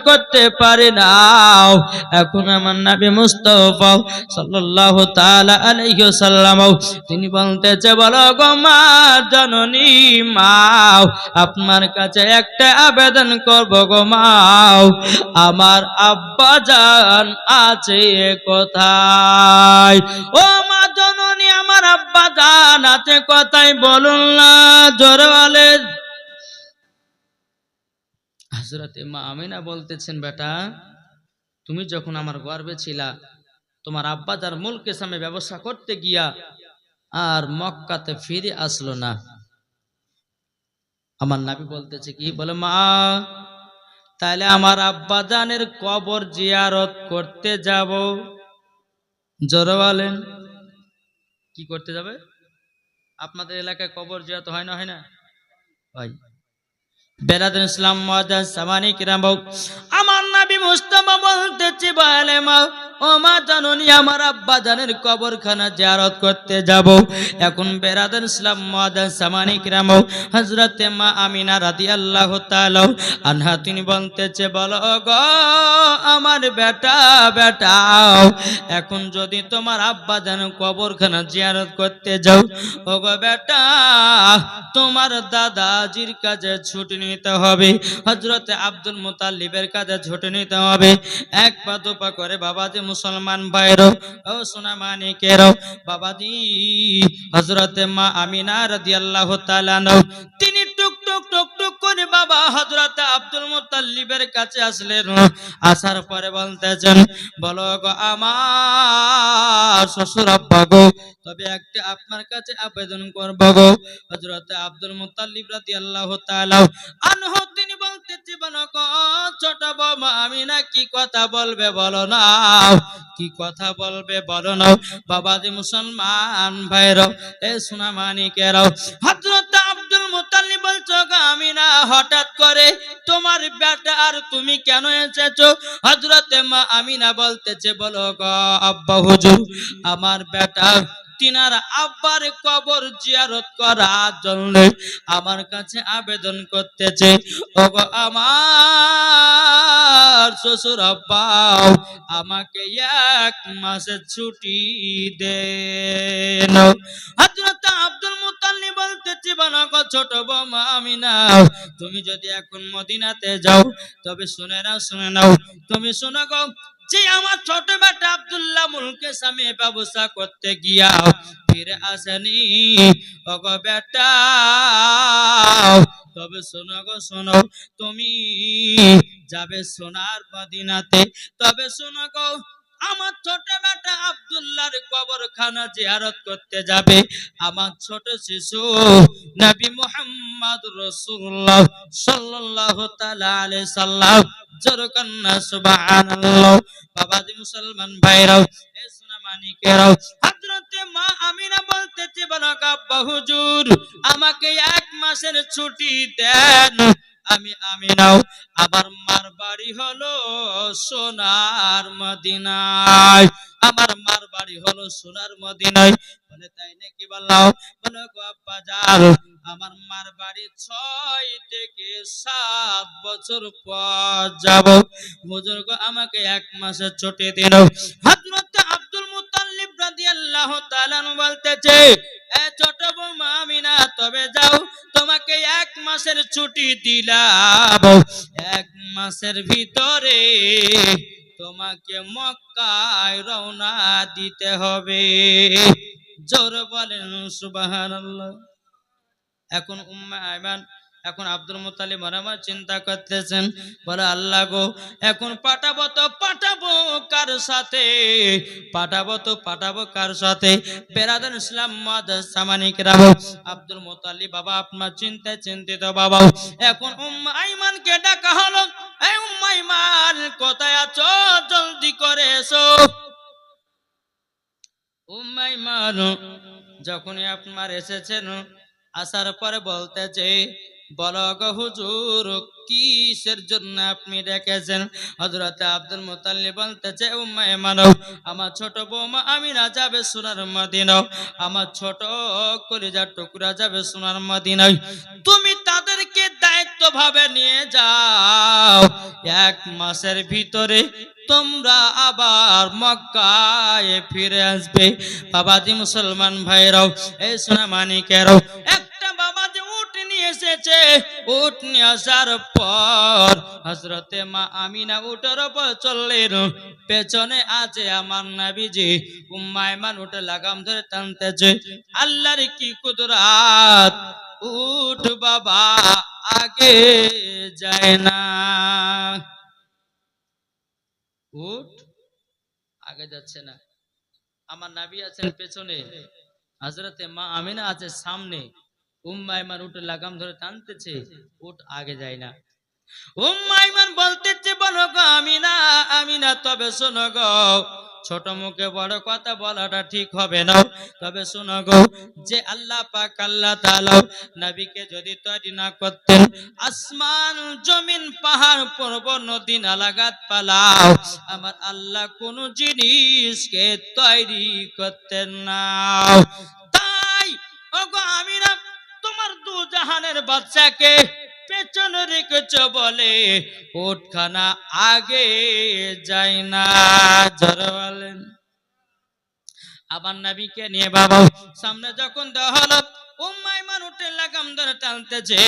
করতে পারি না। এখন আমার নবী মুস্তাফা সাল্লাল্লাহু তাআলা আলাইহি ওয়াসাল্লাম তিনি বলতেছে, বলো গো মা জননী, মা আপনার কাছে একটা আবেদন করব গো মা, আমার আব্বা জান আছে কোথায়? ও মা জননী, আমার আব্বা জান আছে কোথায় বলুন না, জোরে বলেন। হযরতে মা আমিনা বলতেছেন, বেটা তুমি যখন আমার গর্ভে ছিলা, তোমার আব্বা যার মুলকে সামনে ব্যবসা করতে গিয়া আর মক্কাতে ফিরে আসলো না। আমার নবী বলতেছে কি, বলে মা তাহলে আমার আব্বা জানের কবর জিয়ারত করতে যাব। জোরে বলেন, কি করতে যাবে? আপনাদের এলাকায় কবর জিয়ারত হয় না, হয় না? হয়। বেরাদুল ইসলাম মুআজ্জাজ সামানী কিরাম, আমার নবী মুস্তাফা বলতেছে, বলে মা ও মা জাননী, আমার আব্বা জানের কবরখানা জিয়ারত করতে যাব। এখন বেরাদুল ইসলাম মুআজ্জাজ সামানী কিরাম, হযরতে মা আমিনা রাদিয়াল্লাহু তাআলা আনহা তিনি বলতেছে, বলো গো আমার বেটা, বেটা এখন যদি তোমার আব্বা জানের কবরখানা জিয়ারত করতে যাও, ও গো বেটা তোমার দাদাজির কাছে ছুটি নিতে হবে, হযরতে আব্দুল মুতাল্লিবের কাছে ছুটি নিতে হবে। এক পা দুপা করে বাবাজি মুসলমান ভাইরো ও সোনা মানিকেরও, বাবাজি হযরতে মা আমিনা রাদিয়াল্লাহু তাআলা তিনি টুক টুক টুক টুক করে বাবা হযরতে আব্দুল মুতাল্লিবের কাছে আসলেন। আসার পরে বলতেছেন, বলো গো আমার শ্বশুর আব্বা গো, তবে একটা আপনার কাছে আবেদন করব গো। হযরতে আব্দুল মুতাল্লিব রাদিয়াল্লাহু তাআলা আনহু তিনি বলতেছে, বলো গো ছোট বৌমা আমিনা কি কথা বলবে বলো না, কি কথা বলবে বলো না। বাবাজি মুসলমান ভাইরাও এ সোনা মানিকেরাও, হযরতে আব্দুল মুতাল্লিব বলছো গো আমিনা হঠাৎ করে তোমার বেটা আর তুমি কেন এসেছো? হযরতে মা আমিনা বলতেছে, বলো গো আব্বা হুজুর, আমার বেটা তিনার আব্বার কবর জিয়ারত করার জন্য আমার কাছে আবেদন করতেছে। ওগো আমার শ্বশুর আব্বা, আমাকে 1 মাসের ছুটি দেন। হযরত আব্দুল মুতাল্লিব বলতেছে, বলো গো ছোট বৌমা আমিনা, তুমি যদি এখন মদিনাতে যাও তবে শুনে নাও, শুনে নাও, তুমি শোনো গো, যে আমার ছোট বেটা আব্দুল্লাহ মুলকে সামে ব্যবসা করতে গিয়া ফিরে আসেনি। ওগো বেটা তবে শোনো গো শোনো, তুমি যাবে সোনার মদিনাতে, তবে শোনো গো আমার ছোট বেটা আব্দুল্লাহর কবরখানা জিয়ারত করতে যাবে আমার ছোট শিশু নবী মুহাম্মদ রাসূলুল্লাহ সাল্লাল্লাহু তাআলা আলাইহি সাল্লাম। জোরকান্না সুবহানাল্লাহ। বাবাজি মুসলমান ভাইরাও এ সোনা মানিকেরাও, হযরতে মা আমিনা বলতেছে, বলো আব্বা হুজুর আমাকে 1 মাসের ছুটি দেন। আমি আমিনাও, আমার মার বাড়ি হলো সোনার মদিনায়, আমার মার বাড়ি হলো সোনার মদিনায়। বলে তাই নাকি? বললাম, বলো গো আব্বা জান, আমার মার বাড়ি 6 থেকে 7 বছর পর যাব। হুজুর গো আমাকে 1 মাসের ছুটি দিন। হযরত আব্দুল মুতাল্লিব রাদিয়াল্লাহু তাআলা বলতেছে, এ ছোট বৌমা আমিনা তবে যাও, তোমাকে 1 মাসের ছুটি দিলাম। 1 মাসের ভিতরে তোমাকে মক্কায় রওনা দিতে হবে। জোর বলেন সুবহানাল্লাহ। এখন উম্মে আয়মান, এখন আব্দুল মুতালিব মনে চিন্তা করতেছেন, বলে আল্লাহ গো এখন পাঠাবো তো পাঠাবো কার সাথে, পাঠাবো তো পাঠাবো কার সাথে? বেরাদান ইসলাম মুআজ্জাজ সামানী কিরাম, আব্দুল মুতালিব বাবা আপনার চিন্তায় চিন্তিত বাবা। এখন উম্মে আয়মানকে ডাকা হলো, এই উম্মে আয়মান কোথায় আছো, জলদি করে এসো। উম্মে আয়মান যখনই আপনার এসেছেন, আসার পরে বলতেছে, বলো গো হুজুর কিসের জন্য আপনি ডেকেছেন? হযরত আব্দুল মুতাল্লিব বলতেছে, উম্মে আয়মান আমার ছোট বৌমা আমিনা যাবে সোনার মদিনা, আমার ছোট কলিজার টুকরা যাবে সোনার মদিনায়, তুমি তাদেরকে দায়িত্ব ভাবে নিয়ে যাও, 1 মাসের ভিতরে তোমরা আবার মক্কায় ফিরে আসবে। বাবাজি মুসলমান ভাইরাও, এই সোনা মানিকেরাও, একটা বাবাজি উট নিয়ে এসেছে। উট নিয়ে আসার পর হযরতে মা আমিনা উটের উপর চললেন, পেছনে আছে আমার নবীজি। উম্মে আইমান উটে লাগাম ধরে টানতেছে। আল্লাহর কি কুদরত, উট বাবা আগে যায় না, উট আগে যাচ্ছে না। আমার নবী আছেন পেছনে, হযরতে মা আমিনা আছে সামনে। উম্মে আইমান উটের লাগাম ধরে টানতেছে, উট আগে যায় না। উম্মে আইমান বলতেছে, বলো গো আমিনা, আমিনা তবে শোনো গো, ছোট মুখে বড় কথা বলাটা ঠিক হবে না, তবে শোনো গো, যে আল্লাহ পাক আল্লাহ তাআলা নবীকে যদি তৈরি না করতেন, আসমান জমিন পাহাড় পর্বত নদী নালা গাছপালা, আমার আল্লাহ কোন জিনিসকে তৈরি করতেন না। তাই ওগো আমিনা, তোমার দু জাহানের বাচ্চাকে পেছনে রেখেছ বলে উটখানা আগে যায় না। জোরে বলেন। আবার নবীকে নিয়ে বাবা সামনে যখন দেওয়া হলো, উম্মে আইমান উটের লাগাম ধরে টানতেছে।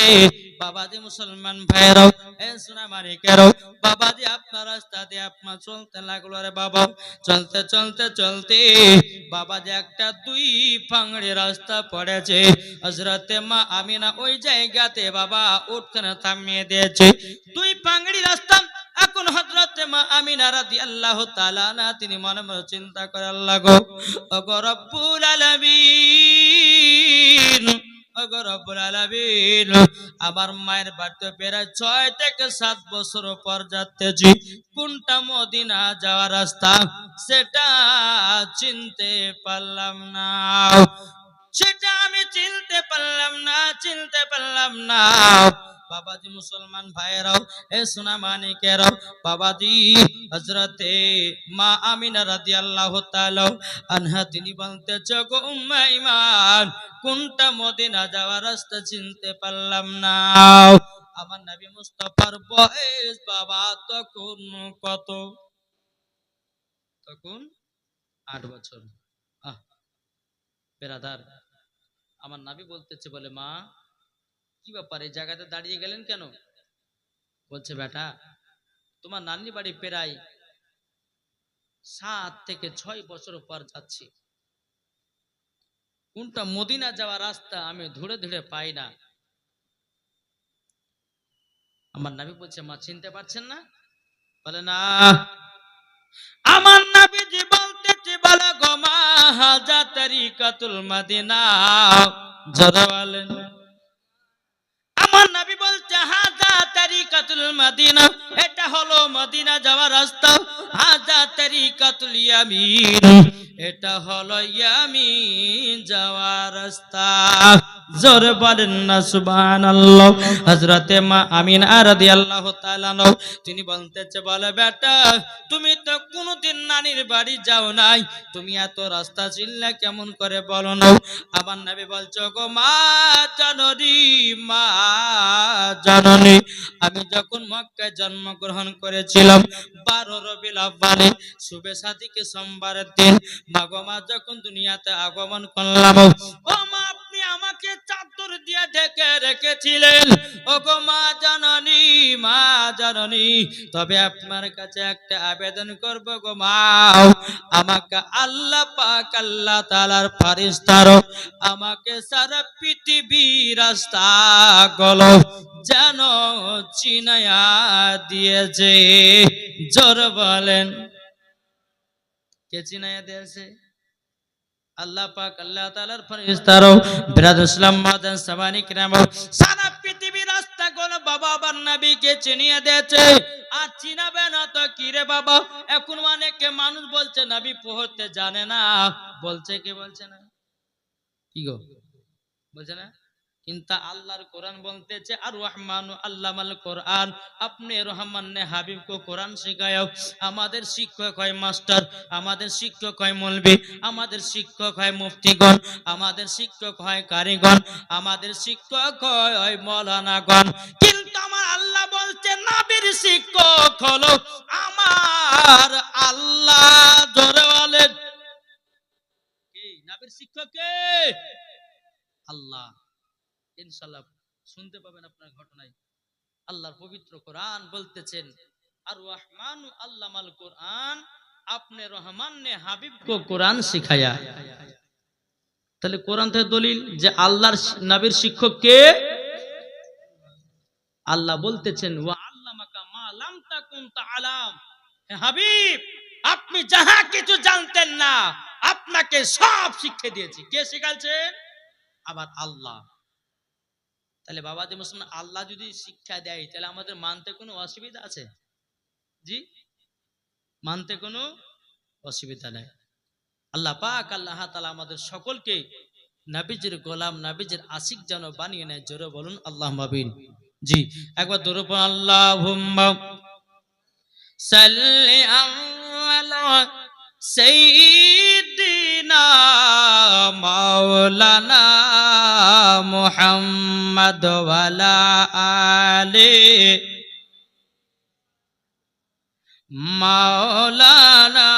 বাবাজি মুসলমান ভাইরাও, এ সোনা মানিকেরাও, বাবাজি আপনার রাস্তা দিয়ে আপনার চলতে লাগলো। রে বাবা, চলতে চলতে চলতে বাবাজি একটা 2 পাংড়ি রাস্তা পড়েছে। হযরতে মা আমিনা ওই জায়গাতে বাবা উটখানা থামিয়ে দিয়েছে। 2 পাংড়ি রাস্তা। এখন হযরতে মা আমিনা রাদিয়াল্লাহু তাআলা না, তিনি মনে মনে চিন্তা করে, আল্লাহ গো, ওগো রব্বুল আলামিন, ওগো রব্বুল আলামিন, আমার মায়ের বাড়িতে প্রায় 6 থেকে 7 বছর পর যাচ্তেছি। কোনটা মদিনা যাওয়ার রাস্তা সেটা চিনতে পারলাম না, সেটা আমি চিনতে পারলাম না, চিনতে পারলাম না। বাবাজি মুসলমান ভাইরাও, এ সোনা মানিকেরাও, বাবাজি হযরতে মা আমিনা রাদিয়াল্লাহু তাআলা আনহা তিনি বলতেছে, গো উম্মে আইমান, কোনটা মদিনা যাওয়ার রাস্তা চিনতে পারলাম না। আমার নবী মুস্তাফার বয়স বাবা তখন কত? তখন 8 বছর। আহ বেরাদার, আমার নবী বলতেছে, বলে মা কি ব্যাপার, এই জায়গাতে দাঁড়িয়ে গেলেন কেন? বলছে, বেটা তোমার নানি বাড়ি প্রায় 7 থেকে 6 বছর পর যাচ্ছি, কোনটা মদিনা যাওয়ার রাস্তা আমি ধরে ধরে পাই না। আমার নবী বলছে, মা চিনতে পারছেন না? বলে না। আমার নবীজি বলতেছে, বলে গো মা, হাজা তরিকাতুল মদিনা। জোরে বলেন। আমার নবী বলছে, হাজা তরিকাতুল মদিনা, এটা হলো মদিনা যাওয়ার রাস্তা। হাজা তরিকাতুল ইয়ামিন, এটা হলো ইয়ামিন যাওয়ার রাস্তা। জোরে বলেন না সুবহানাল্লাহ। হযরতে মা আমিনা রাদিয়াল্লাহু তাআলা তিনি বলতেছে, বলে বেটা তুমি তো কোনোদিন নানির বাড়ি যাও নাই, তুমি এত রাস্তা চিনলে কেমন করে বলো না? আমার নবী বলছো, গো মা জাননী, মা জাননী, আমি যখন মক্কায় জন্মগ্রহণ করেছিলাম 12 রবিউল আউয়ালে শুভে সাদিকে সোমবারের দিন, মাগো মা যখন দুনিয়াতে আগমন করলাম, ও মা আপনি আমাকে চাদর দিয়ে ঢেকে রেখেছিলেন। ও গো মা জাননী, মা জাননী, তবে আপনার কাছে একটা আবেদন করব গো মা, আমাকে আল্লাহ পাক আল্লাহ তাআলার ফেরেশতারা আমাকে সারা পৃথিবীর রাস্তা গুলো যেন চিনায়া দিয়েছে। জোরে বলেন, কে চিনায়া দিয়েছে? আল্লাহ পাক আল্লাহ তাআলার ফেরেশতারা। বিরাদ ইসলাম মাদান সামানি কিরাম, সারা পৃথিবীর রাস্তাগুলো বাবা আবার নবীকে চিনিয়ে দিয়েছে। আর চিনাবে না তো কি রে বাবা? এখন অনেকে মানুষ বলছে নবী পড়তে জানে না, বলছে কি বলছে না? কি গো বলছে না? কিন্তু আল্লাহর কোরআন বলতেছে, আর রহমানু আল্লামাল কোরআন, আপনি রহমান ने হাবিব को কোরআন শিখাও। আমাদের শিক্ষক হয় মাস্টার, আমাদের শিক্ষক হয় মৌলভী, আমাদের শিক্ষক হয় মুফতিগণ, আমাদের শিক্ষক হয় কারিগণ, আমাদের শিক্ষক হয় মাওলানাগণ। কিন্তু আমার আল্লাহ বলছে নবীর শিক্ষক হলো আমার আল্লাহ। জোরে বলেন কি? নবীর শিক্ষক কে? আল্লাহ। ইনশাআল্লাহ শুনতে পাবেন আপনার ঘটনায়। আল্লাহর পবিত্র কোরআন বলতেছেন আর রহমান আল্লামাল কোরআন, আপনি রহমান ने হাবিব को কোরআন শিখায়া। তাহলে কোরআন থেকে দলিল যে আল্লাহর নবীর শিক্ষক কে? আল্লাহ বলতেছেন ওয়া আল্লামাকা মা লাম তাকুন তাআলাম, হে হাবিব আপনি যাহা কিছু জানতেন না আপনাকে সব শিক্ষা দিয়েছি। কে শেখাচ্ছেন? আবার আল্লাহ। তাহলে বাবাজি মুসলমান, আল্লাহ যদি শিক্ষা দেয় তাহলে আমাদের মানতে কোনো অসুবিধা আছে? জি, মানতে কোনো অসুবিধা নাই। আল্লাহ পাক আল্লাহ তাআলা আমাদের সকলকে নবীজির গোলাম, নবীজির আশিক যেন বানিয়ে নেয়। জোরে বলুন আল্লাহুম্মা আমিন। জি, একবার জোরে বলুন আল্লাহুম্মা সাল্লি আলা সাইয়্যিদিনা মাওলানা মুহাম্মদ ওয়া আলা আলি মাওলানা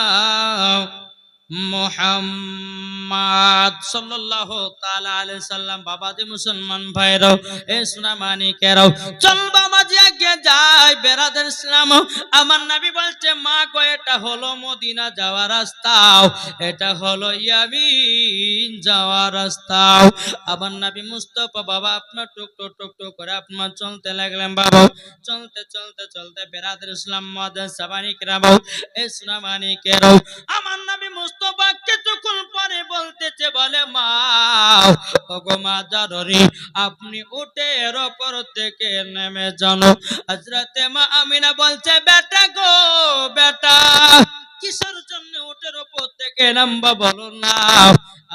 মুহাম্মদ সাল্লাল্লাহু তাআলা আলাইহি সাল্লাম। বাবাজি মুসলমান ভাইরাও, এ সোনা মানিকেরাও, চল বাবাজি আগে যাই। বেরাদার ইসলাম, আমার নবী বলছে মা গো এটা হলো মদিনা যাওয়ার রাস্তা, এটা হলো ইয়ামিন যাওয়ার রাস্তা। আমার নবী মুস্তাফা বাবা আপনার টুক টুক টুক টুক করে আপনার চলতে লাগলেন। বাবা চলতে চলতে চলতে বেরাদার ইসলাম মাদ্রাসা মানিকেরাও, এ সোনা মানিকেরাও, আমার নবী মুস্তাফা কিছুক্ষণ পরে বলতেছে বলে মা ওগো মা জাররি আপনি উটের উপর থেকে নেমে যান। হযরতে মা আমিনা বলছে বেটা গো বেটা কিসের জন্য উটের উপর থেকে নামবা বলো না।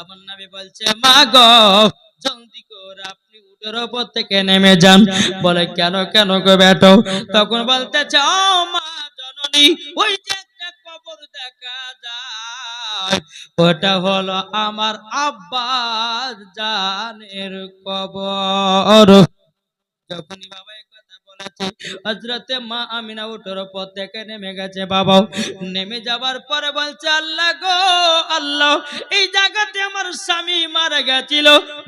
আমার নবী বলছে মা গো জলদি করে আপনি উটের উপর থেকে নেমে যান। বলে কেন কেন গো বেটা? তখন বলতেছে ও মা জননী ওই যে একটা কবর দেখা যায়, ওটা হলো আমার আব্বা জানের কবর। যখনই বাবা এই কথা বলেছে হযরতে মা আমিনা উটের উপর থেকে নেমে গেছে। বাবা নেমে যাবার পরে বলছে আল্লাহ গো আল্লাহ, এই জায়গাতে আমার স্বামী মারা গেছিল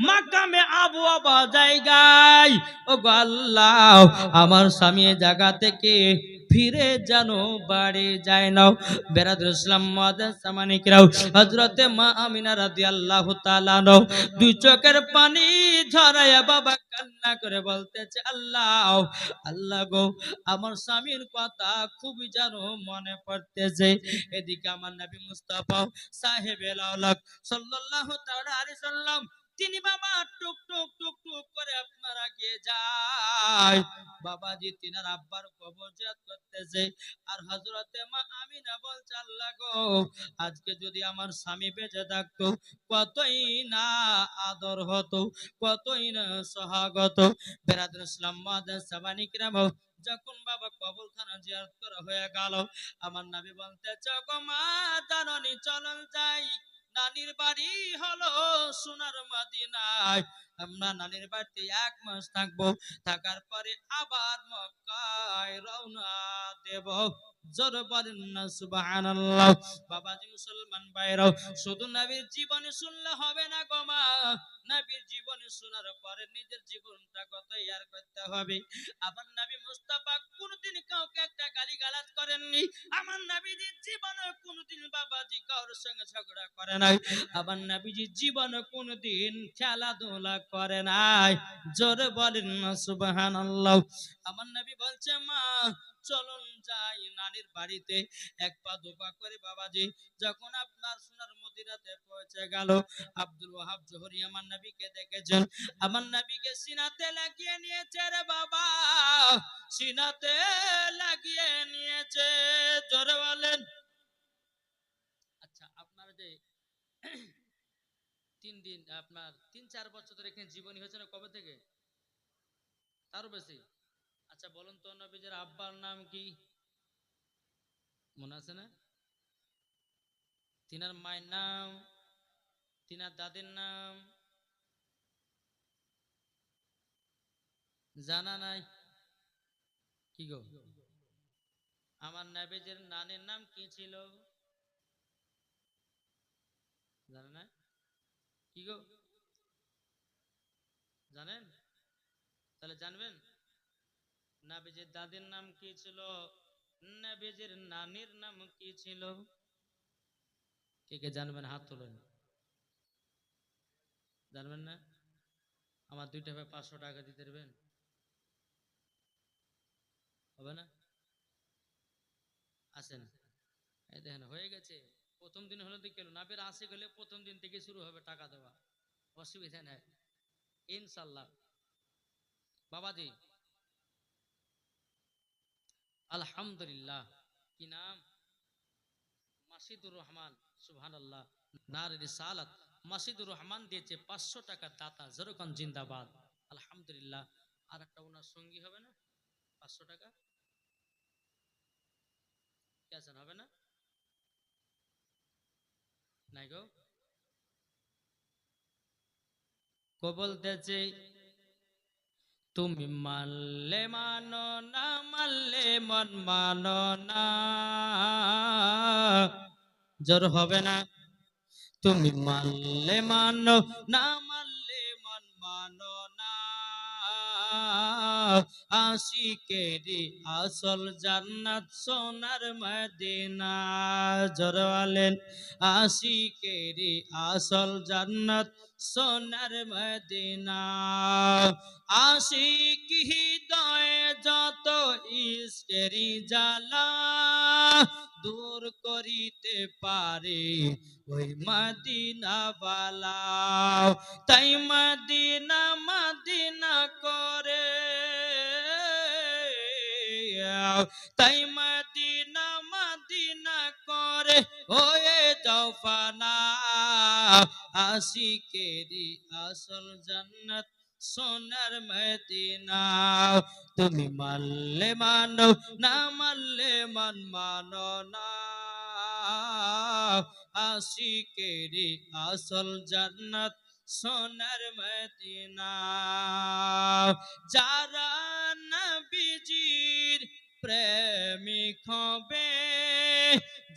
মাকামে আবু আবা জায়গায়। ও গো আল্লাহ আমার স্বামী এই জায়গা থেকে ফিরে জানো বাড়ি যায় না। বেরাদুল ইসলাম মাদ্রাসা মানিকরাও, হযরতে মা আমিনা রাদিয়াল্লাহু তাআলা আনহা দুই চোখের পানি ঝরায়া বাবা কান্না করে বলতেছে আল্লাহ আল্লাহ গো আমার স্বামীর কথা খুবই জানো মনে পড়তেছে। এদিকে আমার নবী মুস্তাফা সাহেবেল আওলাদ সাল্লাল্লাহু তাআলা আলাইহি সাল্লাম তিনি বাবা টুক টুক টুক টুক করে আপনার আগে যায়। বাবাজি তিনার আব্বার কবর জিয়ারত করতেছে। আর হযরতে মা আমিনা বলছে আল্লাহ গো আজকে যদি আমার স্বামী বেঁচে থাকতো কতই না আদর হতো, কতই না সহাগত। বেরাদুল ইসলাম মাদ্রাসা মানিকরাও, যখন বাবা কবরখানা জিয়ারত করা হয়ে গেল আমার নবী বলতেছে গো মা জাননী চলন যাই, নানির বাড়ি হলো সোনার মদিনায়। আমরা নানির বাড়িতে 1 মাস থাকবো, থাকার পরে আবার মক্কায় রওনা দেব। জোর বলেন না সুবহানাল্লাহ। বাবাজি মুসলমান ভাইরাও, শুধু নবীর জীবনে শুনলে হবে না গো মা, নবীর জীবনে শোনার পরে নিজের জীবনটা তৈয়ার করতে হবে। আমার নবী মুস্তাফা কোনদিন কাউকে একটা গালিগালাজ করেননি। আমার নবীজির জীবনে কোনদিন বাবাজি কারোর সঙ্গে ঝগড়া করে নাই। আমার নবীজির জীবনে কোনদিন খেলাধুলা করে নাই। জোরে বলেন না সুবহানাল্লাহ। আমার নবী বলছে মা চলুন যাই নানির বাড়িতে। এক পা দুপা করে বাবাজি যখন আপনার সোনার মদিনাতে পৌঁছে গেল, আব্দুল ওয়াহাব জোহরি আমার নবীকে দেখেছেন, আমার নবীকে সিনাতে লাগিয়ে নিয়েছে রে বাবা, সিনাতে লাগিয়ে নিয়েছে। জোরে বলেন। আচ্ছা আপনার যে 3 দিন আপনার 3-4 বছর ধরে এখানে জীবনী হয়েছে না কবে থেকে? তারও বেশি। আচ্ছা বলুন তো নবীজির আব্বার নাম কি মনে আছে না? তিনার মায়ের নাম, তিনার দাদির নাম জানা নাই? কি গো, আমার নবীজির নানির নাম কি ছিল জানেন না? কি গো, জানেন? তাহলে জানবেন নবীজির দাদির নাম কি ছিল, নবীজির নানির নাম কি ছিল? কে কে জানবেন হাত তোলেন। জানবেন না? আমার 2 টাকা 500 টাকা দিতে দেবেন, হবে না? আসেন, এই দেখেন হয়ে গেছে। প্রথম দিন হলে তো কেন নাবের আসে গেলে প্রথম দিন থেকে শুরু হবে টাকা দেওয়া, অসুবিধা নেই ইনশাল্লাহ। বাবাজি আলহামদুলিল্লাহ, কি নাম? মাসিদুর রহমান, সুবহানাল্লাহ। নার রিসালাত মাসিদুর রহমান দিয়েছে 500 টাকা দাতা, যেরকম জিন্দাবাদ। আলহামদুলিল্লাহ। আর একটা ওনার সঙ্গী হবে না, 500 টাকা কি আছেন, হবে না? নাই গো, কো বলতেছে তুমি মানলে মানো না মানলে মন মানো না, জোর হবে না। তুমি মানলে মানো না মানলে মন মানো না, আশিকেরি আসল জান্নাত সোনার মদিনা। জোরওয়ালেন আশিকেরি আসল জান্নাত সোনার মদিনা। আশিক হৃদয়ে যত ইশকেরি জ্বালা, দূর করিতে পারে ওই মদিনা বালা। তাই মদিনা মদিনা করে, তাই মদিনা মদিনা করে ওয়ে দফানা, আশিকেরি আসল জান্নাত সোনার মদিনা। তুমি মানলে মানো না মানলে মন মানো না, আশিকেরি আসল জান্নাত সোনার মদিনা। যারা নবীজির প্রেমিক হবে,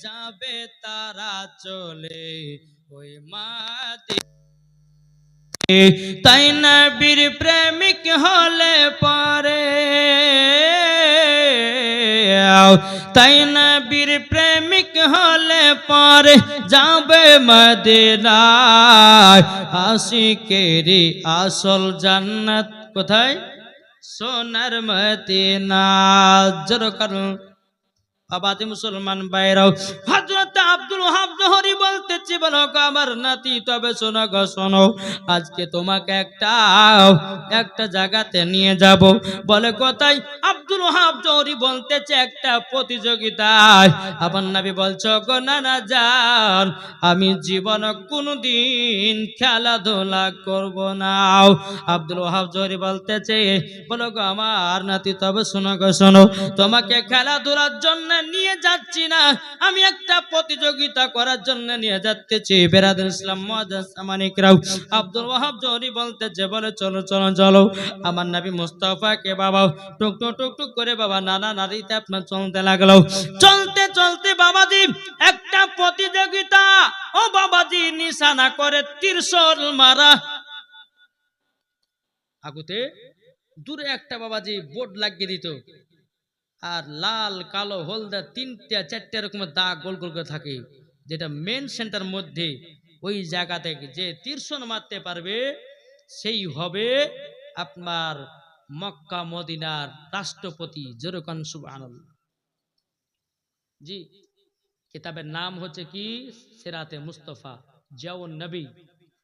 যাবে তারা চলে ওই মদিনা। তাই নবীর প্রেমিক হলে পরে, তাই নবীর প্রেমিক হলে পরে যাবে মদিনায়। আশিকেরি আসল জান্নাত কোথায়? সোনার মদিনা। জোর করুন আবাদি মুসলমান বাইরাও। হযরত আব্দুল ওয়াহাব জোহরি বলতেছে, বলো গো আমার নাতি, তবে শোনো গো শোনো, আজকে তোমাকে একটা জায়গাতে নিয়ে যাব। বলে কোথায়? আব্দুল ওয়াহাব জোহরি বলতেছে একটা প্রতিযোগিতায়। আমার নবী বলছো গো নানা জান, আমি জীবনে কোনোদিন খেলাধুলা করব না। আব্দুল ওয়াহাব জোহরি বলতেছে, বলো গো আমার নাতি, তবে শোনো গো শোনো, তোমাকে খেলাধুলার জন্য নিয়ে যাচ্ছি না, আমি একটা প্রতিযোগিতা করার জন্য নিয়ে যাচ্ছি। বেরাদুল ইসলাম মুআজ্জাজ সামানিকরাও, আব্দুল ওয়াহাব জোহরি বলতেছে, বলে চলো চলো চলো। আমার নবী মুস্তাফাকে বাবা টুক টুক টুক টুক করে বাবা নানা নারীতে আপনার চলতে লাগলো। চলতে চলতে বাবাজি একটা প্রতিযোগিতা, ও বাবাজি নিশানা করে ত্রিশূল মারা। আগুতে দূরে একটা বাবাজি বোর্ড লাগিয়ে দিত, আর লাল কালো হলদা 3টে 4টে রকমের দাগ গোল গোল করে থাকে, যেটা মেন সেন্টার মধ্যে। ওই জায়গা থেকে যে তীর্ষণ মারতে পারবে সেই হবে আপনার মক্কা মদিনার রাষ্ট্রপতি। যেরকম সুবহানাল্লাহ। জি, কিতাবের নাম হচ্ছে কি? সিরাতে মুস্তাফা জিয়াউন নবী।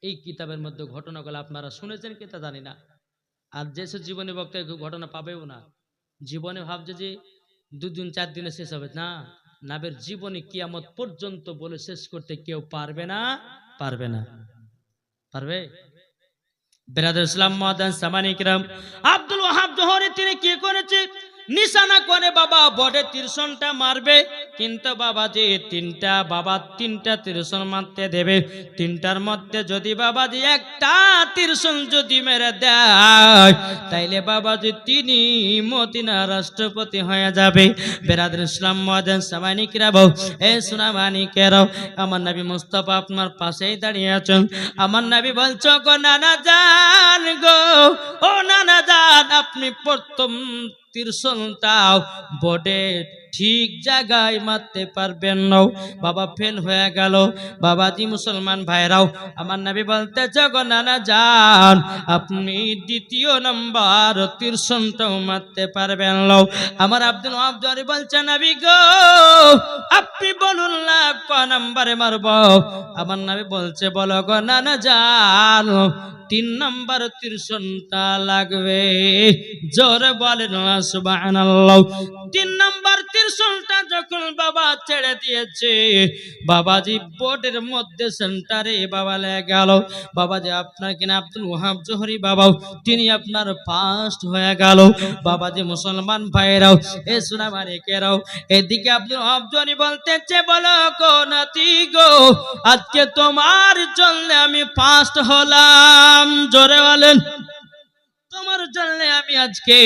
এই কিতাবের মধ্যে ঘটনাগুলো আপনারা শুনেছেন কিনা জানি না, আর যেসব জীবনী বক্তা ঘটনা পাবেও না। জীবনে ভাবছে যে 2 দিন 4 দিনে শেষ হবে না, নাবের জীবনী কিয়ামত পর্যন্ত বলে শেষ করতে কেউ পারবে না। পারবে না? পারবে? বেরাদুল ইসলাম মুআজ্জাজ সামানিকরাম, আব্দুল ওয়াহাব জোহরি তিনি কি করেছে? নিশানা করে বাবা বডে তীর্ষণটা মারবে, কিন্তু বাবাজি তিনটা ত্রিশূল মারতে দেবে। তিনটার মধ্যে যদি বাবাজি একটা ত্রিশূল যদি মেরে দেয়, তাইলে বাবাজি তিনি মদিনা রাষ্ট্রপতি হয়ে যাবে। বেরাদর ইসলাম মুআজ্জিন সামানিকরা বউ, এ সোনা মানিকেরাও, আমার নবী মুস্তাফা আপনার পাশেই দাঁড়িয়ে আছেন। আমার নবী বলছো গো নানা জান গো, ও নানা জান, আপনি প্রথম ত্রিশূলটাও বোর্ডে ঠিক জায়গায় মারতে পারবেন না, বাবা ফেল হয়ে গেল। বাবাজি মুসলমান ভাইরাও, আমার নবী বলতে গো নানা জান, আপনি দ্বিতীয় নাম্বার ত্রিশূলটাও মারতে পারবেন না। আমার আব্দুল ওয়াহাব জরি বলছে নবী গো, আপনি বলুন না ক নাম্বারে মারব। আমার নবী বলছে বলো গো নানা জান, 3 নাম্বার ত্রিশূলটা লাগবে। জোরে বলেন সুবহানাল্লাহ। 3 নাম্বার ত্রিশূলটা যখন বাবা ছেড়ে দিয়েছে, বাবাজি বোর্ডের মধ্যে সেন্টারে বাবা লেগে গেল। বাবাজি আপনার কিনা আব্দুল ওয়াহাব জোহরি বাবাও, তিনি আপনার ফার্স্ট হয়ে গেল। বাবাজি মুসলমান ভাইরাও, এ সোনা মানিকেরাও, এদিকে আব্দুল ওয়াহাব জোহরি বলতেছে বলো গো নাতি গো, আজকে তোমার জন্য আমি ফার্স্ট হলাম। জোরে বলেন, তোমার জন্য আমি আজকে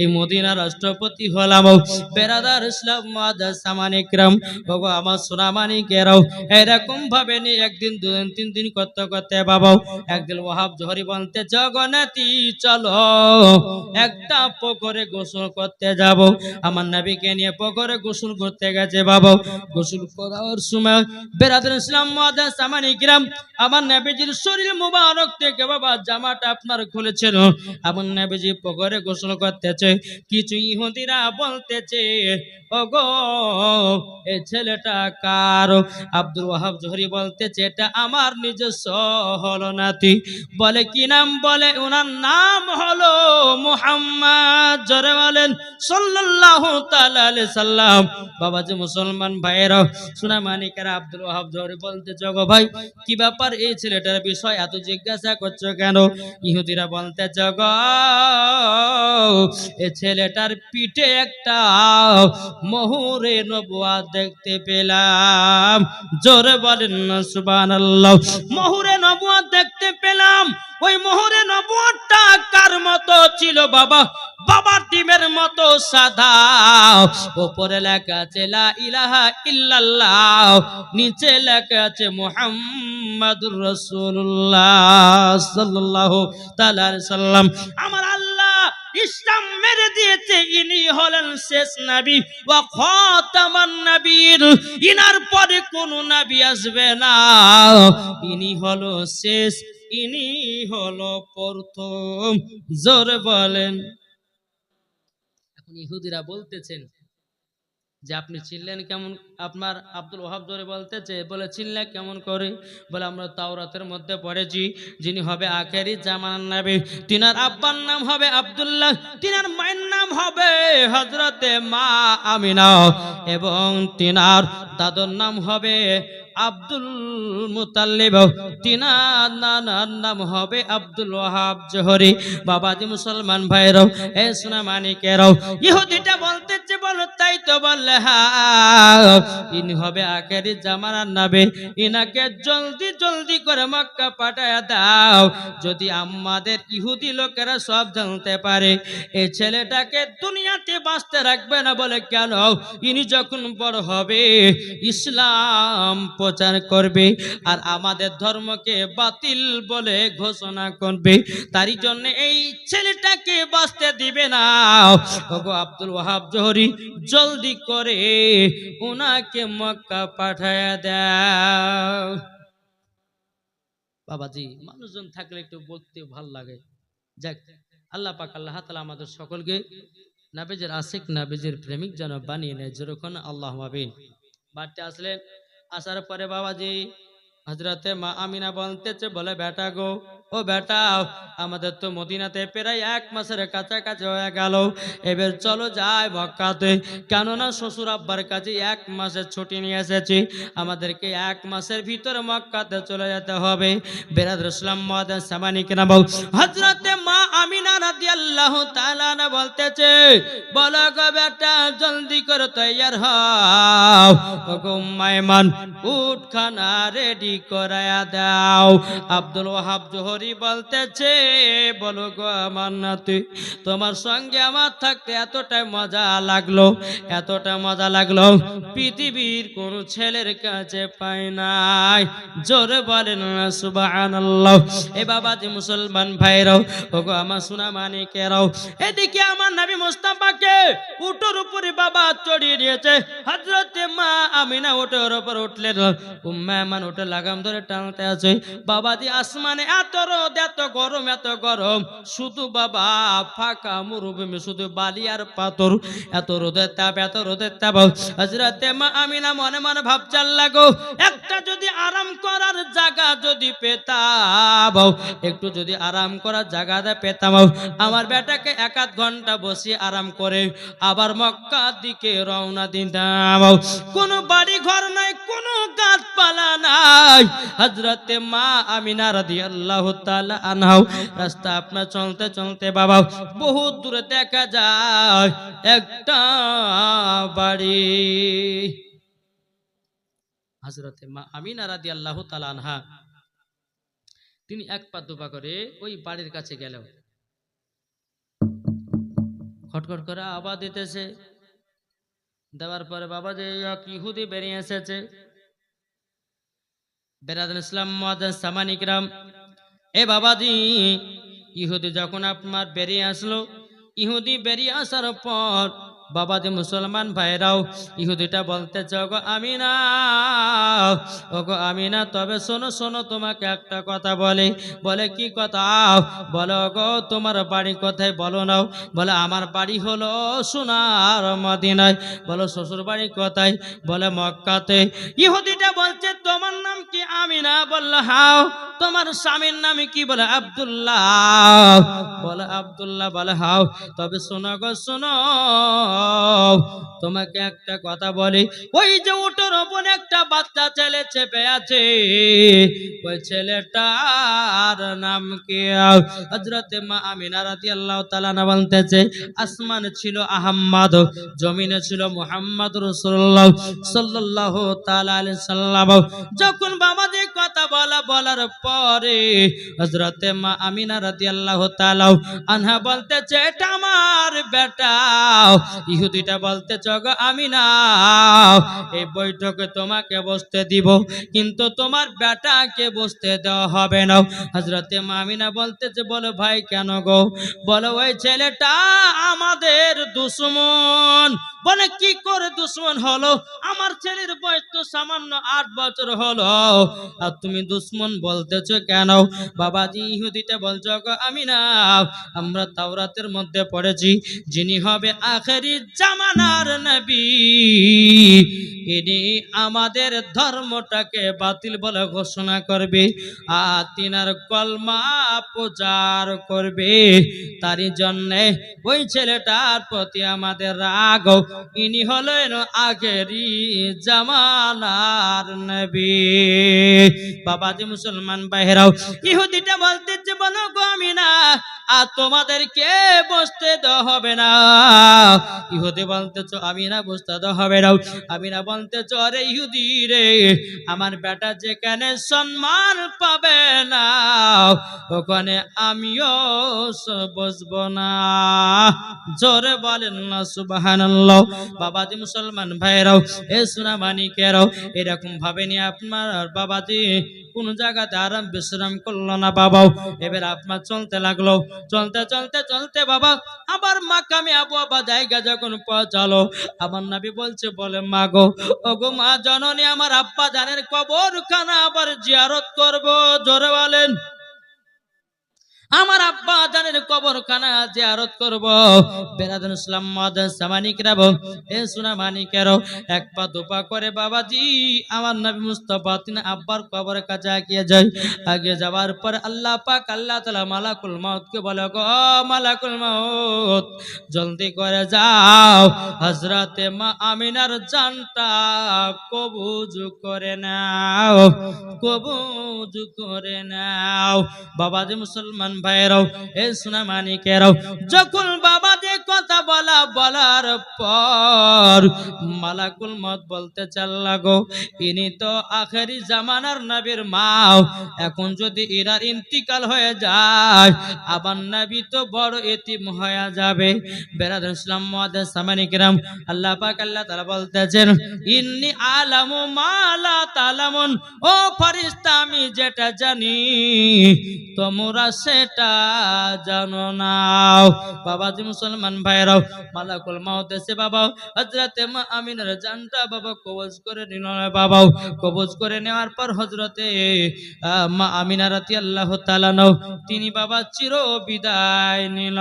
এই মদিনা রাষ্ট্রপতি হলাম। বেরাদার ইসলাম মুআজ্জিন সামানিকরাম, বাবা আমার সোনা মানিকেরাও, এরকম ভাবে নি একদিন দুদিন 3 দিন করতে করতে বাবা একদিন ওয়াহাব জোহরি বলতে জগন্নাথী চলো একটা পুকুরে গোসল করতে যাব। আমার নবীকে নিয়ে পুকুরে গোসল করতে গেছে বাবা। গোসল করার সময় বেরাদার ইসলাম মুআজ্জিন সামানিকরাম, আমার নবীজির শরীর মুবারক থেকে বাবা জামাটা আপনার খুলেছিল। আমার নবীজি পুকুরে গোসল করতেছে, কিছু ইহুদিরা বলতেছে ওগো এই ছেলেটা কার? আব্দুল ওয়াহাব জোহরি বলতেছে এটা আমার নিজস্ব হলো নাতি। বলে কি নাম? বলে ওনার নাম হলো মুহাম্মদ। জোরে বলেন সাল্লাল্লাহু তাআলা আলাইহি সাল্লাম। বাবাজি মুসলমান ভাইরা, সোনা মানিকেরা, আব্দুল ওয়াহাব জোহরি বলতেছে গো ভাই কি ব্যাপার, এই ছেলেটার বিষয় এত জিজ্ঞাসা করছো কেন? ইহুদিরা বলতেছে গো এই ছেলেটার পিঠে একটা মোহরে নবুয়াত দেখতে পেলাম। জোরে বলেন না সুবহানাল্লাহ। মোহরে নবুয়াত দেখতে পেলাম। ওই মোহরে নবুয়াতটা কার মতো ছিল বাবা? বাবার ডিমের মতো সাদা। উপরে লেখা আছে লা ইলাহা ইল্লাল্লাহ, নিচে লেখা আছে মুহাম্মাদুর রাসূলুল্লাহ সাল্লাল্লাহু তাআলা আলাইহি সাল্লাম। আমার আল্লাহ ইসলাম মেরে দিয়েছে, ইনি হলেন শেষ নবী ওয়া খাতামান নবীর। ইনার পরে কোন নবী আসবে না, ইনি হলো শেষ, ইনি হলো প্রথম। জোরে বলেন। এখন ইহুদিরা বলতেছেন যে আপনি চিনলেন কেমন? আপনার আব্দুল ওয়াহাব জোরে বলতেছে বলে চিনলে কেমন করে? বলে আমরা তাওরাতের মধ্যে পড়েছি যিনি হবে আখেরি জামানার নবী, তিনার আব্বার নাম হবে আব্দুল্লাহ, তিনার মায়ের নাম হবে হযরতে মা আমিনা, এবং তিনার দাদুর নাম হবে আব্দুল মুতাল্লিব, তিনার নানার নাম হবে আব্দুল ওয়াহাব জোহরি। বাবাজি মুসলমান ভাইরাও, এ সোনা মানিকেরাও, ইহুদিটা বলতেছে বলো তাই তো? বললে হ্যাঁ, ইনি হবে আখেরি জামানার নবী, ইনাকে জলদি জলদি করে মক্কা পাঠায়া দাও। যদি আমাদের ইহুদি লোকেরা সব জানতে পারে এই ছেলেটাকে দুনিয়াতে বাঁচতে রাখবে না। বলে কেন? ইনি যখন বড় হবে ইসলাম প্রচার করবে আর আমাদের ধর্মকে বাতিল বলে ঘোষণা করবে, তারই জন্য এই ছেলেটাকে বাঁচতে দিবে না। ওগো আব্দুল ওয়াহাব জোহরি, জলদি করে ওনাকে মক্কা পাঠায়া দাও। বাবাজি মানুষজন থাকলে একটু বলতে ভাল লাগে। যাক, আল্লাহ পাক আল্লাহ তাআলা আমাদের সকলকে নবীজির আশিক, নবীজির প্রেমিক যেন বানিয়ে নেয়। যেরকম আল্লাহুম্মা আমিন। বাড়িতে আসলেন, আসার পরে বাবাজি হযরতে মা আমিনা বলতেছে, বলে বেটা গো, ও বেটা, আমাদের তো মদিনাতে প্রায় 1 মাসের কাছাকাছি হয়ে গেল, এবার চলো যাই মক্কাতে। কেননা শ্বশুর আব্বার কাছে 1 মাসের ছুটি নিয়ে এসেছি, আমাদেরকে 1 মাসের ভিতরে মক্কাতে চলে যেতে হবে। বেরাদর ইসলাম মুআদ্দিন সামানি কেনা বল, হযরতে মা আমিনা রাদিয়াল্লাহু তাআলা না বলতেছে, বলো গো বেটা, জলদি করে তৈয়ার হও। ও গো মাইমান, উঠ খানা রেডি করায়া দাও। আব্দুল ওয়াহাব জোহরি বলতেছে, বলো গো আমার নাতি, তোমার সঙ্গে আমার থাকতে এতটাই মজা লাগলো, এতটা মজা লাগলো, পৃথিবীর কোন ছেলের কাছে পাই নাই। জোরে বলেন না সুবহানাল্লাহ। এ বাবাজি মুসলমান ভাইরাও, ওগো আমার সোনা মানিকেরাও, এদিকে আমার নবী মুস্তাফাকে উটের উপরে বাবা চড়িয়ে দিয়েছে। হযরতে মা আমিনা উটের উপর উঠলেন, উম্মে আমান উটে লাগাম ধরে টানতে আছে। বাবাজি আসমানে এত রোদ, এত গরম, এত গরম, শুধু বাবা ফাঁকা মরুভূমি, শুধু বালি আর পাথর, এত রোদের তাপ, এত রোদের তাপ। হযরতে মা আমিনা মনে মনে ভাবছেন, লাগো একটা যদি আরাম করার জায়গা যদি পেতাম, একটু যদি আরাম করার জায়গা পেতাম, আমার বেটাকে 1-8 ঘন্টা বসে আরাম করে আবার মক্কার দিকে রওনা দিতাম। কোনো বাড়ি ঘর নাই, কোনো গাছপালা নাই। হযরতে মা আমিনা রাদিয়াল্লাহু তাআলা আনহা রাস্তা আপনার চলতে চলতে বাবা বহুত দূরে দেখা যায় একটা বাড়ি। হযরতে মা আমিনা রাদিয়াল্লাহু তাআলা আনহা তিনি 1 পা 2 পা করে ওই বাড়ির কাছে গেল। খটখট করে আওয়াজ দিতেছে, দেওয়ার পরে বাবা যে এক ইহুদি বেরিয়ে এসেছে। বেরাদুল ইসলাম মুআদ্দিন সামানি کرام, এ বাবাজি, ইহুদি যখন আপনার বেরিয়ে আসলো, ইহুদি বেরিয়ে আসার পর বাবাজি মুসলমান ভাইরাও, ইহুদিটা বলতেছে, ওগো আমিনা, ওগো আমিনা, তবে শোনো শোনো, তোমাকে একটা কথা বলে। বলে কি কথা? বলো গো তোমার বাড়ি কোথায় বলো নাও। বলে আমার বাড়ি হলো সোনার মদিনায়। বলো শ্বশুর বাড়ি কোথায়? বলে মক্কাতে। ইহুদিটা বলছে, তোমার নাম কি আমিনা? বলল হাও। তোমার স্বামীর নাম কি? বলে আব্দুল্লাহ। বলে আব্দুল্লাহ। বলে হাও। তবে শোনো গো শোনো, তোমাকে একটা কথা বলি, ওই যে উটের ওপর একটা বাচ্চা ছেলে চেপে আছে, ওই ছেলেটার নাম কি? হযরতে মা আমিনা রাদিয়াল্লাহু তাআলা বলতেছে, আসমানে ছিল আহমদ, জমিনে ছিল মুহাম্মদ রাসূলুল্লাহ সাল্লাল্লাহু তাআলা আলাইহি সাল্লাম। যখন বাবাজি কথা বলার পরে হযরতে মা আমিনা রাদিয়াল্লাহু তাআলা আনহা বলতেছে, এটা আমার বেটা। ইহুদিটা বলতেছে, গো আমিনা, এই বৈঠকে তোমাকে বসতে দিব, কিন্তু তোমার বেটাকে বসতে দেওয়া হবে না। হযরতে মা আমিনা বলতেছে, বলো ভাই কেন গো? বলো ওই ছেলেটা আমাদের দুশমন। বলে কি করে দুশমন হলো? আমার ছেলের বয়স তো সামান্য 8 বছর হলো, আর তুমি দুশমন বলতেছো কেন? বাবাজি ইহুদিটা বলছো, গো আমিনা, আমরা তাওরাতের মধ্যে পড়েছি, যিনি হবে আখেরি জামানার নবী, ইনি আমাদের ধর্মটাকে বাতিল বলে ঘোষণা করবে, আর তিনার কলমা প্রচার করবে। তারই জন্যে ওই ছেলেটার প্রতি আমাদের রাগ। ইনি হলেন আখেরি জামানার নবী। বাবাজি মুসলমান ভাইরাও, ইহুদিটা বলতেছে, বলো গো আমিনা, আর তোমাদেরকে বসতে দেওয়া হবে না। ইহুদি বলতেছো আমিনা বসতে দেওয়া হবে না। আমিনা বলতেছো, আরে ইহুদি রে, আমার বেটা যেখানে সম্মান পাবে না, ওখানে আমিও বসবো না। জোরে বলেন না সুবহানাল্লাহ। বাবাজি মুসলমান ভাইরাও, এ সোনা মানিকেরাও, এরকম ভাবে নিয়ে আপনার বাবাজি কোন জায়গাতে আরাম বিশ্রাম করলো না বাবাও। এবার আপনার চলতে লাগলো, চলতে চলতে চলতে বাবা আবার মাকামে আবু আবা জায়গা যখন পৌঁছালো, আমার নবী বলছে, বলে মা গো, ওগো মা জননী, আমার আব্বা জানের কবরখানা আবার জিয়ারত করব। জোরে বলেন। আমার আব্বা জানের কবরখানা জিয়ারত করব। বেরাদুল ইসলাম মাদান সামানিকরা এ সোনা মানিকেরও এক পা দুপা করে বাবাজি আমার নবী মুস্তাফা তিনি আব্বার কবরের কাছে এগিয়ে যায়। আগে যাওয়ার পর আল্লাহ পাক আল্লাহ তাআলা মালাকুল মউতকে বলে, গো মালাকুল মউত জলদি করে যাও, হযরতে মা আমিনার জানটা কবুজ করে নাও, কবুজ করে নাও। বাবাজি মুসলমান ভাইরাও এ সোনা মানিকেরাও, যখন বাবাজি কথা বলার পর মালাকুল মউত বলতে চাল্লা, গো ইনি তো আখেরি জামানার নবীর মা, এখন যদি এরার ইন্তিকাল হয়ে যায় আবার নবী তো বড় এতিম হয়ে যাবে। বেরাদুল ইসলাম মুআদ্দিস সামানি কিরাম, আল্লাহ পাক আল্লাহ তাআলা বলতেছেন, ইন্নী আলামু মা লা তালামুন, ও ফেরেশতা আমি যেটা জানি তোমরা সেটা জানো না। বাবাজি মুসলমান ভাইরাও, মালাকুল মউত এসে বাবা হযরতে মা আমিনার জানটা বাবা কবজ করে নিল। বাবা কবজ করে নেওয়ার পর হযরতে মা আমিনা রাদিয়াল্লাহু তাআলা তিনি বাবা চির বিদায় নিল।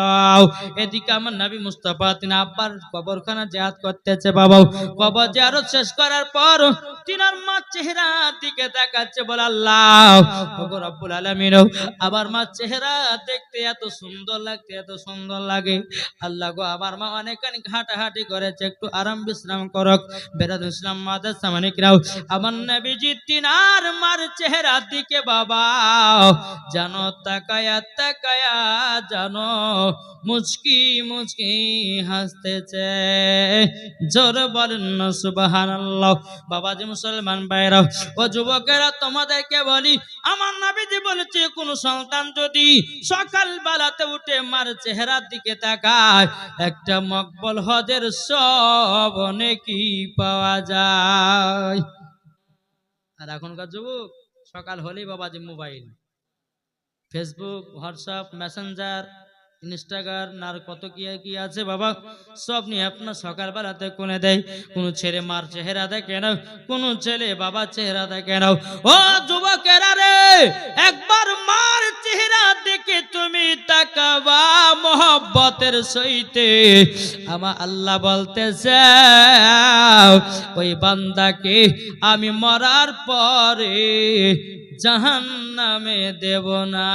এদিকে আমার নবী মুস্তাফা তিনি আব্বার কবরখানা জিয়ারত করতেছে। বাবা কবর জিয়ারত শেষ করার পর তিনার মা চেহারা দিকে তাকাচ্ছে, বলে আল্লাহ ওগো রব্বুল আলামিন, আবার মা চেহারা দেখতে এত সুন্দর লাগতে এত সুন্দর লাগে। আল্লাহ গো আমার মা অনেকখানি হাঁটাহাঁটি করেছে, একটু আরাম বিশ্রাম করক। বেরাদুল ইসলাম মাদার সামানিকরাও, আমার নবীজি তিনার মার চেহারা দিকে বাবা জানো তাকায়া তাকায়া জানো মুচকি মুচকি হাসতেছে। জোর বলেন না সুবহানাল্লাহ। বাবাজি মুসলমান ভাইরা ও যুবকেরা, তোমাদেরকে বলি আমার নবীজি বলেছে কোন সন্তান যদি সকাল বেলাতে উঠে মার চেহারার দিকে তাকায় একটা মকবুল হজের সব নেকি পাওয়া যায়। আর এখনকার যুবক সকাল হলেই বাবাজি mobile, Facebook, WhatsApp, Messenger, Instagram আর কত কি আছে বাবা, সব নিয়ে আপনার সকালবেলাতে কোনে দেয়। কোন ছেলে মার চেহারা দেখে না, কোন ছেলে বাবার চেহারা দেখে না। ও যুবকেরা রে, একবার মার চেহারা দেখে তুমি তাকাবা মোহব্বতের সহিতে, আমার আল্লাহ বলতেছে ওই বান্দাকে আমি মরার পরে জাহান্নামে দেব না।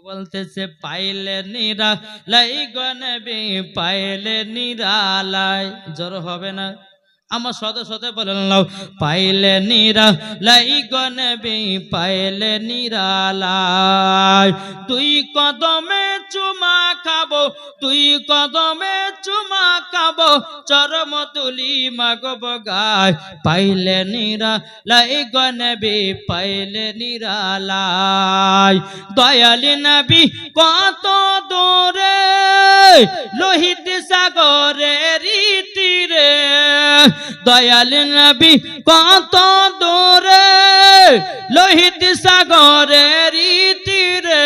বলতেছে পাইলে নিরালাই গো নবী, পাইলে নিরালাই। জোর হবে না আমার শত শত বলেন নাও, পাইলে নিরালাই গো নবী, পাইলে নিরালাই। তুই কদমে চুমা খাবো, তুই কদমে চুমা খাবো, চরম তুলি মাগব গায়। পাইলে নিরালাই গো নবী, পাইলে নিরালাই। দয়ালি নবী কত দূরে লোহিত সাগরের তীরে, দয়াল নবী কত দূরে লোহিত সাগরের তীরে,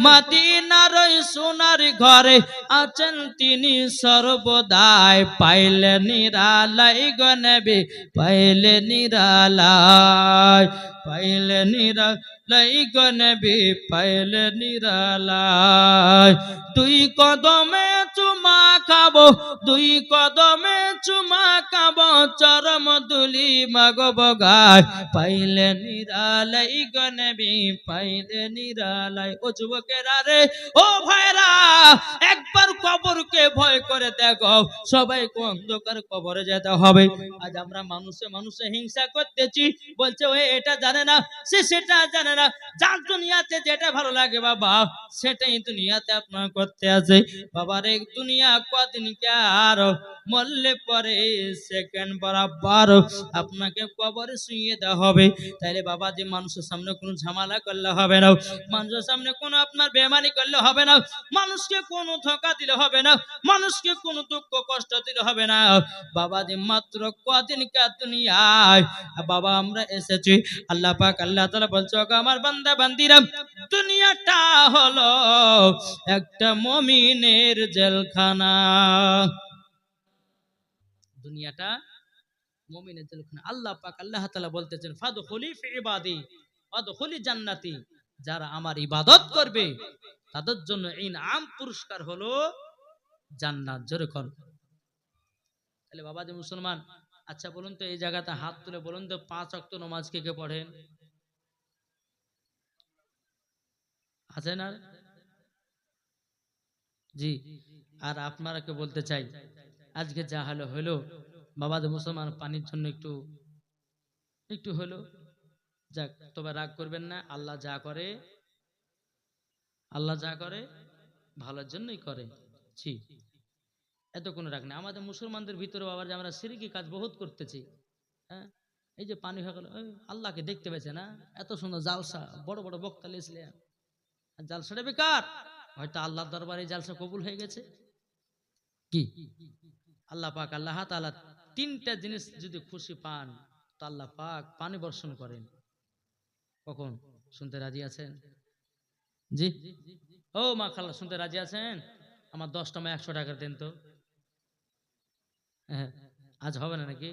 মদিনার সোনার ঘরে আছেন তিনি সর্বদাই। পাইলে নিরালাই গো নবী, পাইলে নিরালাই, পাইলে নিরালাই গো নবী, পাইলে নিরালাই। দুই কদমে চুমা খাবো, দুই কদমে চুমা খাবো, চরম দুলি মাগব গায়। পাইলে নিরালাই গো নবী, পাইলে নিরালাই। ও যুবকেরা রে, ও ভাইরা, একবার কবরকে ভয় করে দেখো। সবাই অন্ধকার কবরে যেতে হবে। আজ আমরা মানুষে হিংসা করতেছি, বলছে ও এটা জানে না, সে সেটা জানে না। যার দুনিয়াতে যেটা ভালো লাগে বাবা সেটাই দুনিয়াতে আপনার করতে আছে। বাবার এক দুনিয়া কদিন কে আর মরলে পরে সেকেন্ড বরাবর আপনাকে কবরে শুইয়ে দেওয়া হবে। তাইলে বাবা যে মানুষের সামনে কোনো ঝামেলা করলে হবে না, মানুষের সামনে কোনো আপনার বেমানি করলে হবে না, মানুষকে কোনো ধোঁকা দিলে হবে না, মানুষকে কোনো দুঃখ কষ্ট দিলে হবে না। বাবা যে মাত্র কদিন কে দুনিয়ায় বাবা আমরা এসেছি। আল্লাহ পাক আল্লাহ তাআলা বলছে আমার বান্দা বান্দিরা, দুনিয়াটা হলো একটা মুমিনের জেলখানা। দুনিয়াটা মুমিনের জেলখানা। আল্লাহ পাক আল্লাহ তাআলা বলতেছেন ফাদখুলি ফি ইবাদি, আদখুলি জান্নাতি, যারা আমার ইবাদত করবে তাদের জন্য ইনআম পুরস্কার হলো জান্নাত। জোরে কোন। তাহলে বাবা যে মুসলমান, আচ্ছা বলুন তো এই জায়গাতে হাত তুলে বলুন তো 5 ওয়াক্ত নামাজ কে কে পড়েন? আছে না? জি। আর আপনারাকে বলতে চাই, আজকে যা হলো হলো, বাবা যে মুসলমান পানির জন্য একটু একটু হলো যাক, তবে রাগ করবেন না। আল্লাহ যা করে ভালোর জন্যই করে। জি, এত কোনো রাগ নেই। আমাদের মুসলমানদের ভিতরে বাবা যে আমরা শিরকি কাজ বহুত করতেছি। হ্যাঁ, এই যে পানি হয়ে গেল, আল্লাহকে দেখতে পেয়েছে না, এত সুন্দর জালসা, বড় বড় বক্তা লিয়েছিলেন, জালসাটা বেকার। হয়তো আল্লাহর দরবারে জালসা কবুল হয়ে গেছে। কি আল্লাহ পাক আল্লাহ তাআলা তিনটা জিনিস যদি খুশি পান তো আল্লাহ পাক পানি বর্ষণ করেন। কখন? শুনতে রাজি আছেন? জি। ও মা খালা, শুনতে রাজি আছেন? আমার 10টা মা 100 টাকা দেন তো। হ্যাঁ, আজ হবে না নাকি?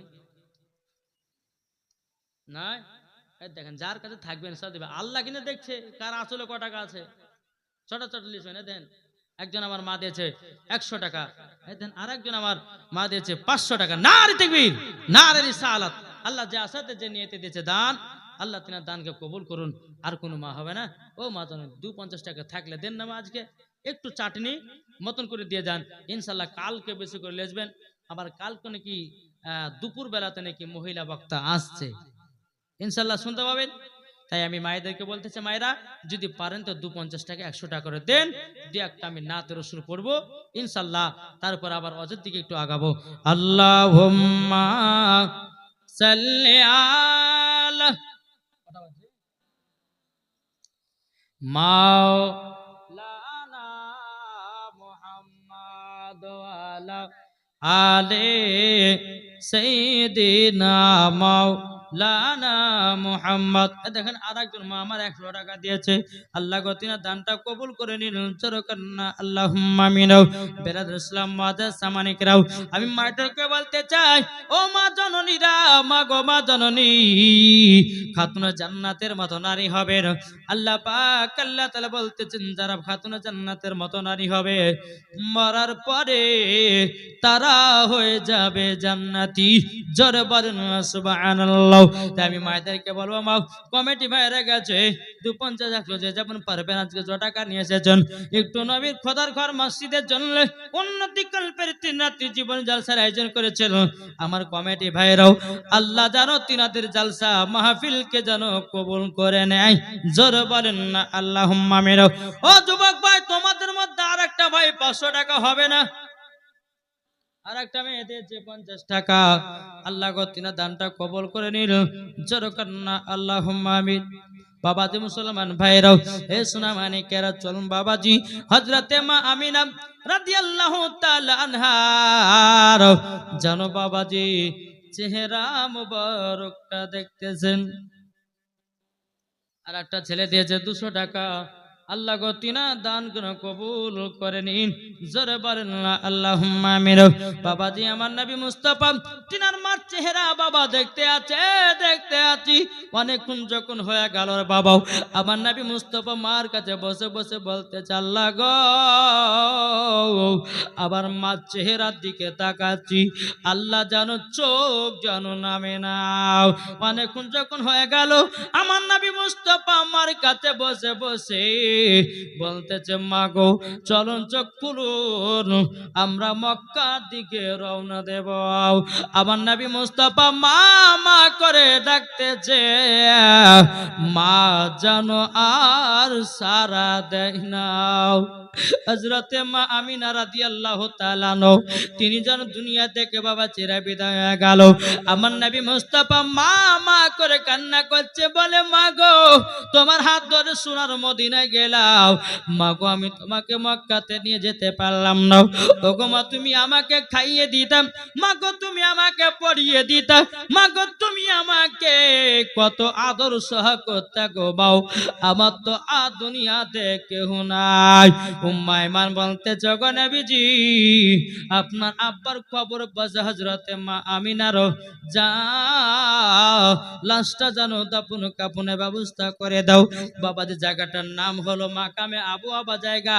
না, দেখেন যার কাছে থাকবেন সব দিবে। আল্লাহ কিনে দেখছে কার আসলে ক টাকা আছে। ছোট ছোট লিস্ট দেন। একজন আমার মা দিয়েছে 100 টাকা, দেন আর একজন আমার মা দিয়েছে 500 টাকা। নারে তাকবীর, নারে রিসালাত। আল্লাহ যে আসাতে যে নিয়তে দিয়েছে দান, আল্লাহ তিনার দানকে কবুল করুন। আর কোনো মা হবে না? ও মা জানো 250 টাকা থাকলে দেন না মা, আজকে একটু চাটনি মতন করে দিয়ে যান, ইনশাল্লাহ কালকে বেশি করে লেসবেন। আবার কালকে নাকি দুপুর বেলাতে নাকি মহিলা বক্তা আসছে, ইনশাল্লাহ শুনতে পাবেন। তাই আমি মায়েদেরকে বলতে চাই, মায়েরা যদি পারেন তো 250 টাকা 100 টাকা করে দেন, দু একটা আমি নাতে রসুল পড়বো ইনশাল্লাহ, তারপর আবার অজের দিকে একটু আগাবো। আল্লাহুম্মা সাল্লি আলা মাওলানা মুহাম্মাদ ওয়া আলা আলে সাইয়্যিদিনা মাওলানা মুহাম্মদ। দেখেন আরেকজন মা আমার 100 টাকা দিয়েছে, আল্লাহ গো তিনার দানটা কবুল করে নিন। চরকান্না আল্লাহুম্মা আমিন। বেরাদুল ইসলাম মাদার সামানিকরাও, আমি মায়েদেরকে বলতে চাই, ও মা জননীরা, মা গো মা জননী, খাতুনে জান্নাতের মতো নারী হবে। আল্লাহ পাক আল্লাহ তাআলা বলতেছেন, যারা খাতুনে জান্নাতের মতো নারী হবে মরার পরে তারা হয়ে যাবে জান্নাতি। জোরে বলেন সুবহানাল্লাহ। তাই আমি মায়েদেরকে বলবো, মা কমিটি ভাইরা গেছে 250 100 যে যেমন পারবেন আজকে যে টাকা নিয়ে এসেছেন, একটু নবীর খোদার ঘর মসজিদের জন্য উন্নতি কল্পের 3 রাত্রি জীবন জালসার আয়োজন করেছিল আমার কমিটি ভাইরাও। আল্লাহ জানো তিনাদের জালসা মাহফিলকে যেন কবুল করে নেয়। জোরে বলেন না আল্লাহুম্মা আমিন। ও যুবক ভাই, তোমাদের মধ্যে আরেকটা ভাই 500 টাকা হবে না? আর একটা মেয়ে দিয়েছে 50 টাকা, আল্লাহ গো তিনার দানটা কবুল করে নিল। জোরে কান্না আল্লাহুম্মা আমিন। বাবাজি মুসলমান ভাইরাও, এ সোনা মানিকেরা, চলুন বাবাজি হযরতে মা আমিনা রাদিয়াল্লাহু তাআলা আনহার জানো বাবাজি চেহারা মুবারকটা দেখতেছেন। আর একটা ছেলে দিয়েছে 200 টাকা, আল্লাহ গো তিনা দান কবুল করে নিন। জোরে বলেন আল্লাহুম্মা আমিন। বাবাজি আমার নবী মুস্তাফা তিনার মার চেহারা বাবা দেখতে আছি অনেকক্ষণ যখন হয়ে গেল বাবাও, আমার নবী মুস্তাফা মার কাছে বসে বসে বলতে আল্লাহ গো, আবার মার চেহারার দিকে তাকাচ্ছি, আল্লাহ জানো চোখ জানো নামে নাও। অনেকক্ষণ যখন হয়ে গেল আমার নবী মুস্তাফা আমার কাছে বসে বসে বলতেছে, মা গো চলুন চোখ খুলুন, আমরা মক্কার দিকে রওনা দেব। আমার নবী মুস্তাফা মা মা করে ডাকতেছে, মা জানো আর সারা দেয় নাও। হযরতে মা আমিনা রাদিয়াল্লাহু তাআলা আনহা তিনি যেন দুনিয়া থেকে বাবা চিরা বিদায় হয়ে গেল। আমার নবী মুস্তাফা মা মা করে কান্না করছে, বলে মা গো তোমার হাত ধরে সোনার মদিনায় গেলাম, মা গো আমি তোমাকে মক্কাতে নিয়ে যেতে পারলাম না। ওগো মা তুমি আমাকে খাইয়ে দিতাম, মা গো তুমি আমাকে পড়িয়ে দিতা, মা গো তুমি আমাকে কত আদর সহ করতে গো বাও, আমার তো দুনিয়াতে কেউ নাই। উম্মে আইমান বলতে জগো নবীজি আপনার আব্বার কবর বাজা হযরতে মা আমিনার যাও লাশটা জানো দাফন কাফনের ব্যবস্থা করে দাও। বাবাজি জায়গাটার নাম হলো মাকামে আবু আবা জায়গা।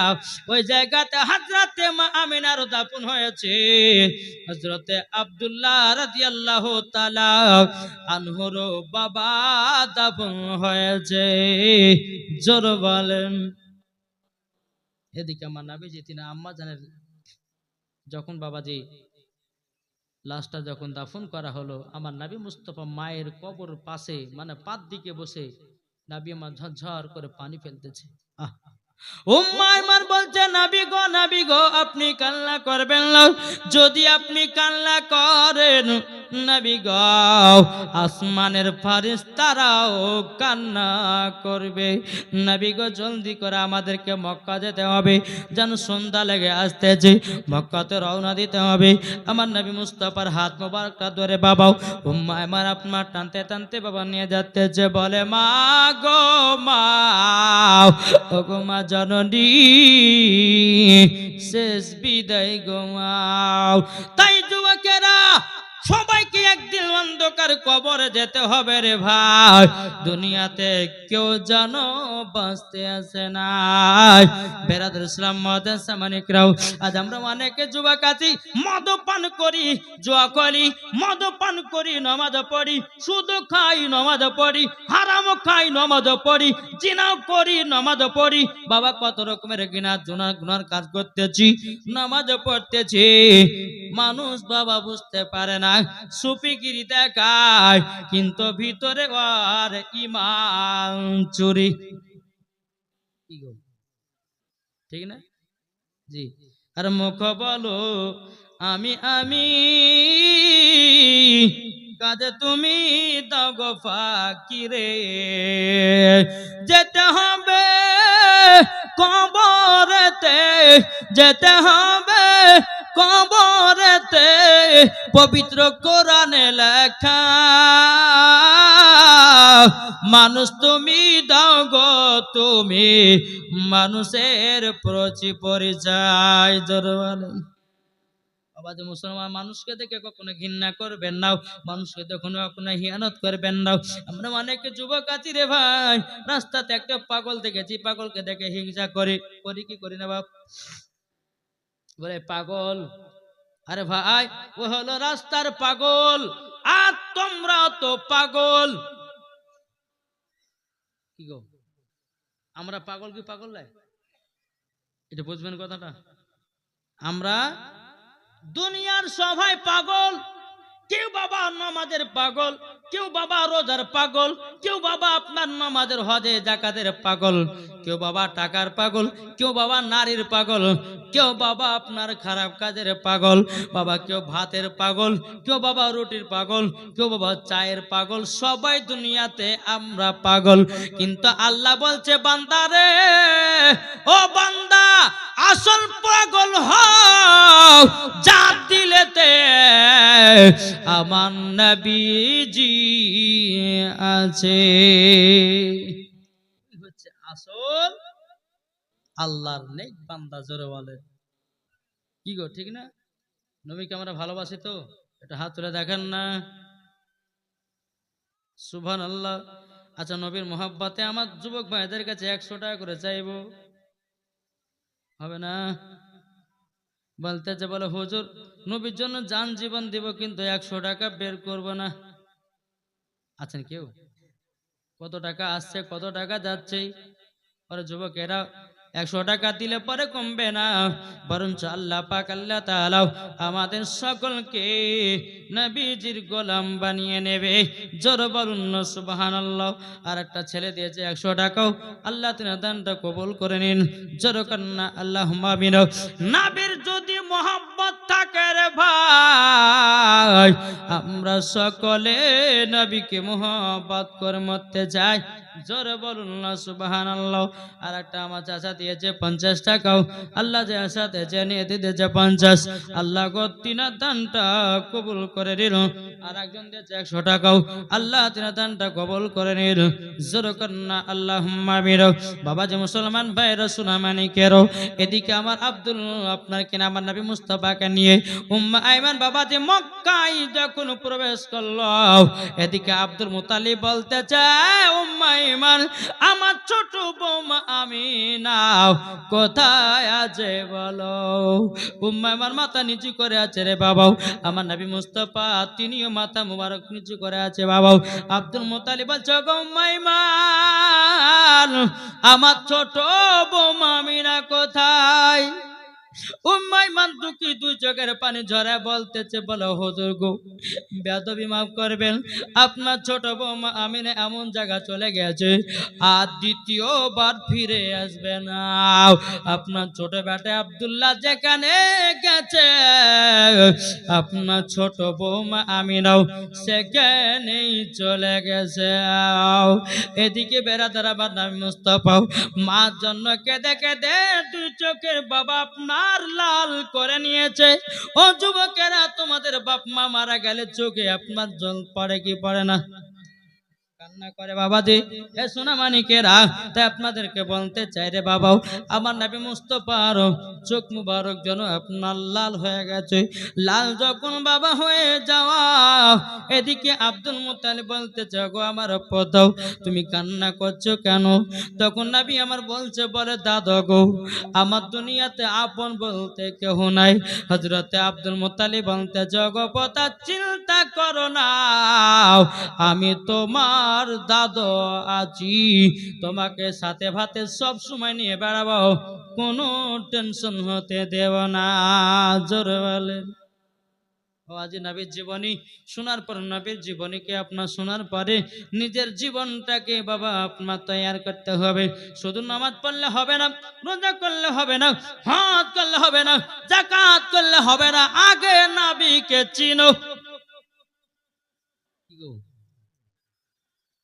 ওই জায়গাতে হযরতে মা আমিনার দাফন হয়েছে। হযরতে আব্দুল্লাহ রাদিয়াল্লাহু তাআলা আনহুর বাবা দাফন হয়েছে। জোর বলেন। এদিকে আমার নবীজি তিনি আম্মা জানের যখন বাবাজি লাশটা যখন দাফন করা হলো, আমার নবী মুস্তাফা মায়ের কবর পাশে মানে পাত দিকে বসে নবী আমার ঝরঝর করে পানি ফেলতেছে। উম্মে আইমান বলছে নবী গো আপনি কান্না করবেন না। যদি আপনি কান্না করেন নবী গো আসমানের ফেরেশতারাও কান্না করবে। নবী গো জলদি করে আমাদেরকে মক্কা যেতে হবে, যেন সন্ধ্যা লেগে আসতেছে, মক্কাতে রওনা দিতে হবে। আমার নবী মুস্তাফার হাত মোবারকটা ধরে বাবাও উম্মে আইমান আপনার টানতে টানতে বাবা নিয়ে যাচ্ছে, বলে মা গো মা ও গো মা জননী শেষ বিদায় গোমাও। তাই যুবকেরা সবাইকে একদিন অন্ধকার কবরে যেতে হবে রে ভাই। দুনিয়াতে কেউ যেন বাঁচতে আসে না। বেরাদুল ইসলাম মাদ্রাসা মানিকরাও আজ আমরা অনেকে যুবক আছি, মদ পান করি, জুয়া করি, মদ পান করি, নামাজ পড়ি, সুদ খাই, নামাজ পড়ি, হারাম খাই, নামাজ পড়ি, জিনা করি, নামাজ পড়ি। বাবা কত রকমের গুনার কাজ করতেছি, নামাজ পড়তেছি, মানুষ বাবা বুঝতে পারে না, সুফিগিরি দেখায় কিন্তু ভিতরে আর ঈমান চুরি। ঠিক না জি? আর মুখ বলো আমি আমি, কাজে তুমি দাও গো ফাঁকি রে। যেতে হবে কবরেতে, যেতে হবে কবরেতে, পবিত্র কোরআনে লেখা মানুষ তুমি দাও গো তুমি মানুষের পরিচয়। জোরবান বাবা মুসলমান মানুষকে দেখে কখনো ঘৃণা করবেন না, মানুষকে কখনো হিয়ানত করবেন না। আমরা অনেকে যুবক আছি রে ভাই, রাস্তাতে একটা পাগল দেখেছি, পাগলকে দেখে হিংসা করি কি করি না বাপ? বলে পাগল, আরে ভাই ও হলো রাস্তার পাগল, আর তোমরা তো পাগল। কি গো আমরা পাগল কি পাগল নাই? এটা বুঝবেন কথাটা। আমরা দুনিয়ার সবাই পাগল, কেউ বাবা নামাজের পাগল, কেউ বাবা রোজার পাগল, কেউ বাবা আপনার নামাজের হজে যাকাতের পাগল, কেউ বাবা টাকার পাগল, কেউ বাবা নারীর পাগল, কেউ বাবা আপনার খারাপ কাজের পাগল, বাবা কেউ ভাতের পাগল, কেউ বাবা রুটির পাগল, কেউ বাবা চায়ের পাগল। সবাই দুনিয়াতে আমরা পাগল, কিন্তু আল্লাহ বলছে বান্দারে ও বান্দা আসল পাগল হও যা দিলেতে আমার নবীজি আছে। হচ্ছে আসল আল্লাহর নেক বান্দা। জোরে বলে কি গো ঠিক না? নবীকে আমরা ভালোবাসি তো, এটা হাত তুলে দেখেন না সুবহানাল্লাহ। আচ্ছা নবীর মোহাব্বতে আমার যুবক ভাইদের কাছে 100 টাকা করে চাইবো, হবে না? বলতেছে বলে হুজুর নবীর জন্য জান জীবন দিব, কিন্তু 100 টাকা বের করব না। আছেন কেউ? কত টাকা আসছে কত টাকা যাচ্ছে? পরে যুবকেরা 100 টাকা দিলে পরে কমবে না, বরঞ্চ আল্লাহ পাক আল্লাহ তাআলা আমাদের সকলকে নবীজির গোলাম বানিয়ে নেবে। জোর বলুন না সুবহানাল্লাহ। আর একটা ছেলে দিয়েছে 100 টাকাও, আল্লাহ তাআলা দানটা কবুল করে নিন। জোর কন্না আল্লাহুম্মা আমিন। নবীর যদি মোহাব্বত থাকে রে ভাই, আমরা সকলে নবীকে মোহাব্বত করে মরতে যাই। জোরে বলুন না সুবহানাল্লাহ। আর একটা আমার চাচা দিয়েছে 50 টাকাও, আল্লাহ যে সাথে জেনে দিয়েছে 50, আল্লাহ গো তিনার দানটা কবুল করে নিল। আর একজন দিয়েছে 100 টাকাও, আল্লাহ তিনার দানটা কবুল করে নিল। জোরে করুন না আল্লাহুম্মা আমিন। বাবা যে মুসলমান ভাইরা সোনামানিকেরও, এদিকে আমার আব্দুল আপনার কিনা আমার নবী মুস্তাফাকে নিয়ে উম্মে আইমান বাবা যে মক্কায় যখন প্রবেশ করলো, এদিকে আব্দুল মুতালিব বলতে চায় উম্মে আইমান আমার ছোট বৌমা আমিনা কোথায় আছে বলো। উম্মে আইমান মাথা নিচু করে আছে রে বাবাও, আমার নবী মুস্তাফা তিনিও মাথা মুবারক নিচু করে আছে বাবাও। আব্দুল মুতালিব বলছে গো উম্মে আইমান আমার ছোট বৌমা আমিনা কোথায়। উম্মে আইমান দুঃখী দুই চোখের পানি ঝরে বলতেছে বলো হুজুর গো বেয়াদবি মাফ করবেন, আপনার ছোট বৌমা আমিনা এমন জায়গা চলে গেছে আর দ্বিতীয়বার ফিরে আসবে না। আপনার ছোট বেটা আব্দুল্লাহ যেখানে গেছে আপনার ছোট বৌমা আমিনাও সেখানেই চলে গেছে। এদিকে বেড়াদার আবার নবী মুস্তাফা মার জন্য কেঁদে কেঁদে দুই চোখের বাবা আপনার লাল করে নিয়েছে। ও যুবকেরা তোমাদের বাপ মা মারা গেলে চোখে আপনার জল পড়ে কি পড়ে না? কান্না করে বাবাজি এ সোনামানিকেরা। তাই আপনাদেরকে বলতে চাই রে বাবাও, আমার নবী মুস্তাফার চোখ মুবারক যেন আপনার লাল হয়ে গেছে। লাল যখন বাবা হয়ে যাওয়া, এদিকে আব্দুল মুত্তালিব বলতে চাও গো আমার পদাও তুমি কান্না করছো কেন? তখন নবী আমার বলছে বলে দাদা গো আমার দুনিয়াতে আপন বলতে কেহ নাই। হযরতে আব্দুল মুত্তালিব বলতে জগপতা চিন্তা করো না, আমি তোমার দাদু আছি, তোমাকে সাথে ভাতে সব সময় নিয়ে বেড়াবো, কোনো টেনশন হতে দেব না। জোরে বলেন। আজি নবীর জীবনী শোনার পর নবীর জীবনীকে আপনার শোনার পরে নিজের জীবনটাকে বাবা আপনার তৈয়ার করতে হবে। শুধু নামাজ পড়লে হবে না, রোজা করলে হবে না, হজ করলে হবে না, যাকাত করলে হবে না, আগে নবীকে চিনো।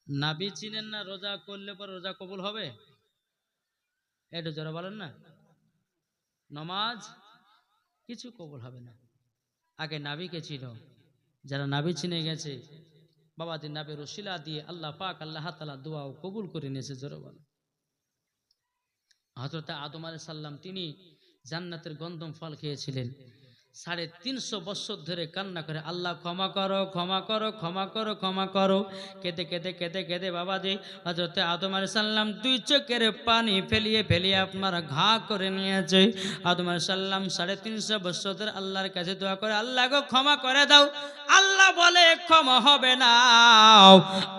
নবী চিনেন না, রোজা করলে পর রোজা কবুল হবে? এটা যারা বলেন না, নামাজ কিছু কবুল হবে না, আগে নবীকে চিনো। যারা নবী চিনে গেছে বাবা যে নবীর ওসিলা দিয়ে আল্লাহ পাক আল্লাহ তাআলা দোয়া কবুল করে নিয়েছে। জোরে বলেন। হযরত আদম আলাইহিস সালাম তিনি জান্নাতের গন্ধম ফল খেয়েছিলেন। 350 বছর ধরে কান্না করে আল্লাহ ক্ষমা করো ক্ষমা করো ক্ষমা করো ক্ষমা করো, কেঁদে কেঁদে কেঁদে কেঁদে বাবা যে হযরত আদম আলাইহিস সালাম দুই চোখের পানি ফেলিয়ে ফেলিয়ে আপনার ঘা করে নিয়েছে। আদম আলাইহিস সালাম 350 বছর ধরে আল্লাহর কাছে দোয়া করে আল্লাহ গো ক্ষমা করে দাও। আল্লাহ বলে ক্ষমা হবে না।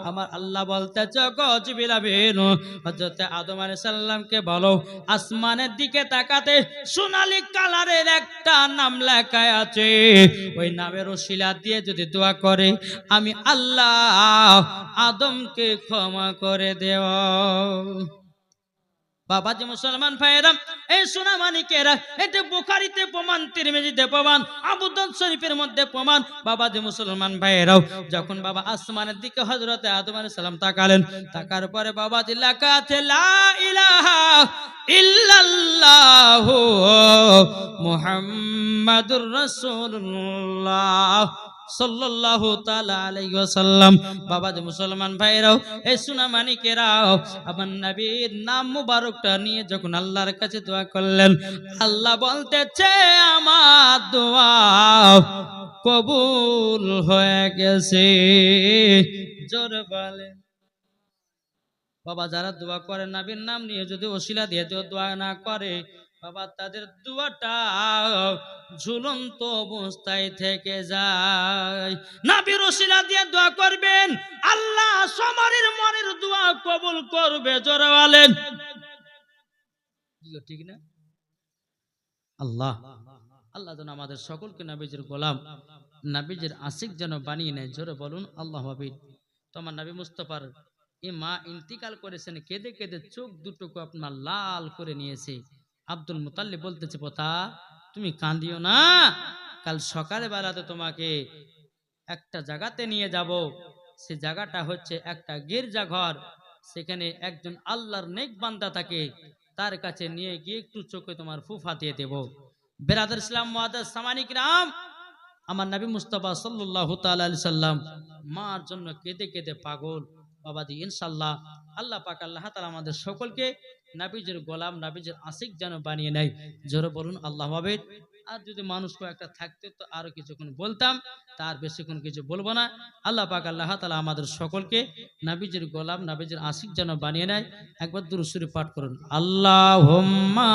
আমার আল্লাহ বলতেছে গো জিবরিল আমিন হযরত আদম আলাইহিস সালামকে বলো আসমানের দিকে তাকাতে সোনালী কালারের একটা নাম লেখা আছে, ওই নামের ওসিলা দিয়ে যদি দোয়া করে আমি আল্লাহ আদমকে ক্ষমা করে দেব। বাবা যে মুসলমান ভাইয়েরা এই সোনামানিকেরা, এটা বুখারীতে প্রমাণ, তিরমিজিতে প্রমাণ, আবু দাউদ শরীফের মধ্যে প্রমাণ। বাবা যে মুসলমান ভাইয়েরাও যখন বাবা আসমানের দিকে হযরতে আদম আলাইহিস সালাম তাকালেন, তাকার পরে বাবা যে লেখা আছে লা ইলাহা ইল্লাল্লাহু মুহাম্মাদুর রাসূলুল্লাহ সাল্লাল্লাহু তাআলা আলাইহি ওয়াসাল্লাম। বাবা যে মুসলমান ভাইরাও এই সোনামানিকেরাও আমার নবীর নাম মুবারকটা নিয়ে যখন আল্লাহর কাছে দোয়া করলেন, আল্লাহ বলতেছে আমার দোয়া কবুল হয়ে গেছে। জোরে বলেন। বাবা যারা দোয়া করে নবীর নাম নিয়ে যদি ওসিলা দিয়ে দোয়া না করে বাবা তাদের দোয়াটা ঝুলন্ত অবস্থায় থেকে যায়। নবীর ওসিলা দিয়ে দোয়া করবেন, আল্লাহ সমারের মনের দোয়া কবুল করবে। জোরে বলেন ঠিক না? আল্লাহ আল্লাহ যেন আমাদের সকলকে নবীজির গোলাম, নবীজির আশিক যেন বানিয়ে নেয়। জোরে বলুন আল্লাহু আকবার। তোমার নবী মুস্তাফার এই মা ইন্তিকাল করেছেন, কেঁদে কেঁদে চোখ দুটোকে আপনার লাল করে নিয়েছে। আব্দুল মুতাল্লিব বলতেছে পোতা তুমি কাঁদিও না, কাল সকালে বেলাতে তোমাকে একটা জায়গাতে নিয়ে যাব, সে জায়গাটা হচ্ছে একটা গির্জা ঘর। সেখানে একজন আল্লাহর নেক বান্দা থাকে, তার কাছে নিয়ে গিয়ে একটু চোখে তোমার ফুফা দিয়ে দেবো। বেরাদার ইসলাম মুআদ্দাস সামানিক রাম, আমার নবী মুস্তাফা সাল্লাল্লাহু তাআলা আলাইহি সাল্লাম মার জন্য কেঁদে কেঁদে পাগল। বাবাজি ইনশাআল্লাহ আল্লাহ পাক আল্লাহ তাআলা আমাদের সকলকে নবীজির গোলাম নবীজির আশিক যেন বানিয়ে নেয়। জোরে বলুন আল্লাহ হবে। আর যদি মানুষ একটা থাকতে তো আরো কিছুক্ষণ বলতাম, তার বেশিক্ষণ কিছু বলবো না। আল্লাহ পাক আল্লাহ তাআলা আমাদের সকলকে নবীজির গোলাম নবীজির আশিক যেন বানিয়ে নেয়। একবার দুরূদ শরীফ পাঠ করুন। আল্লাহুম্মা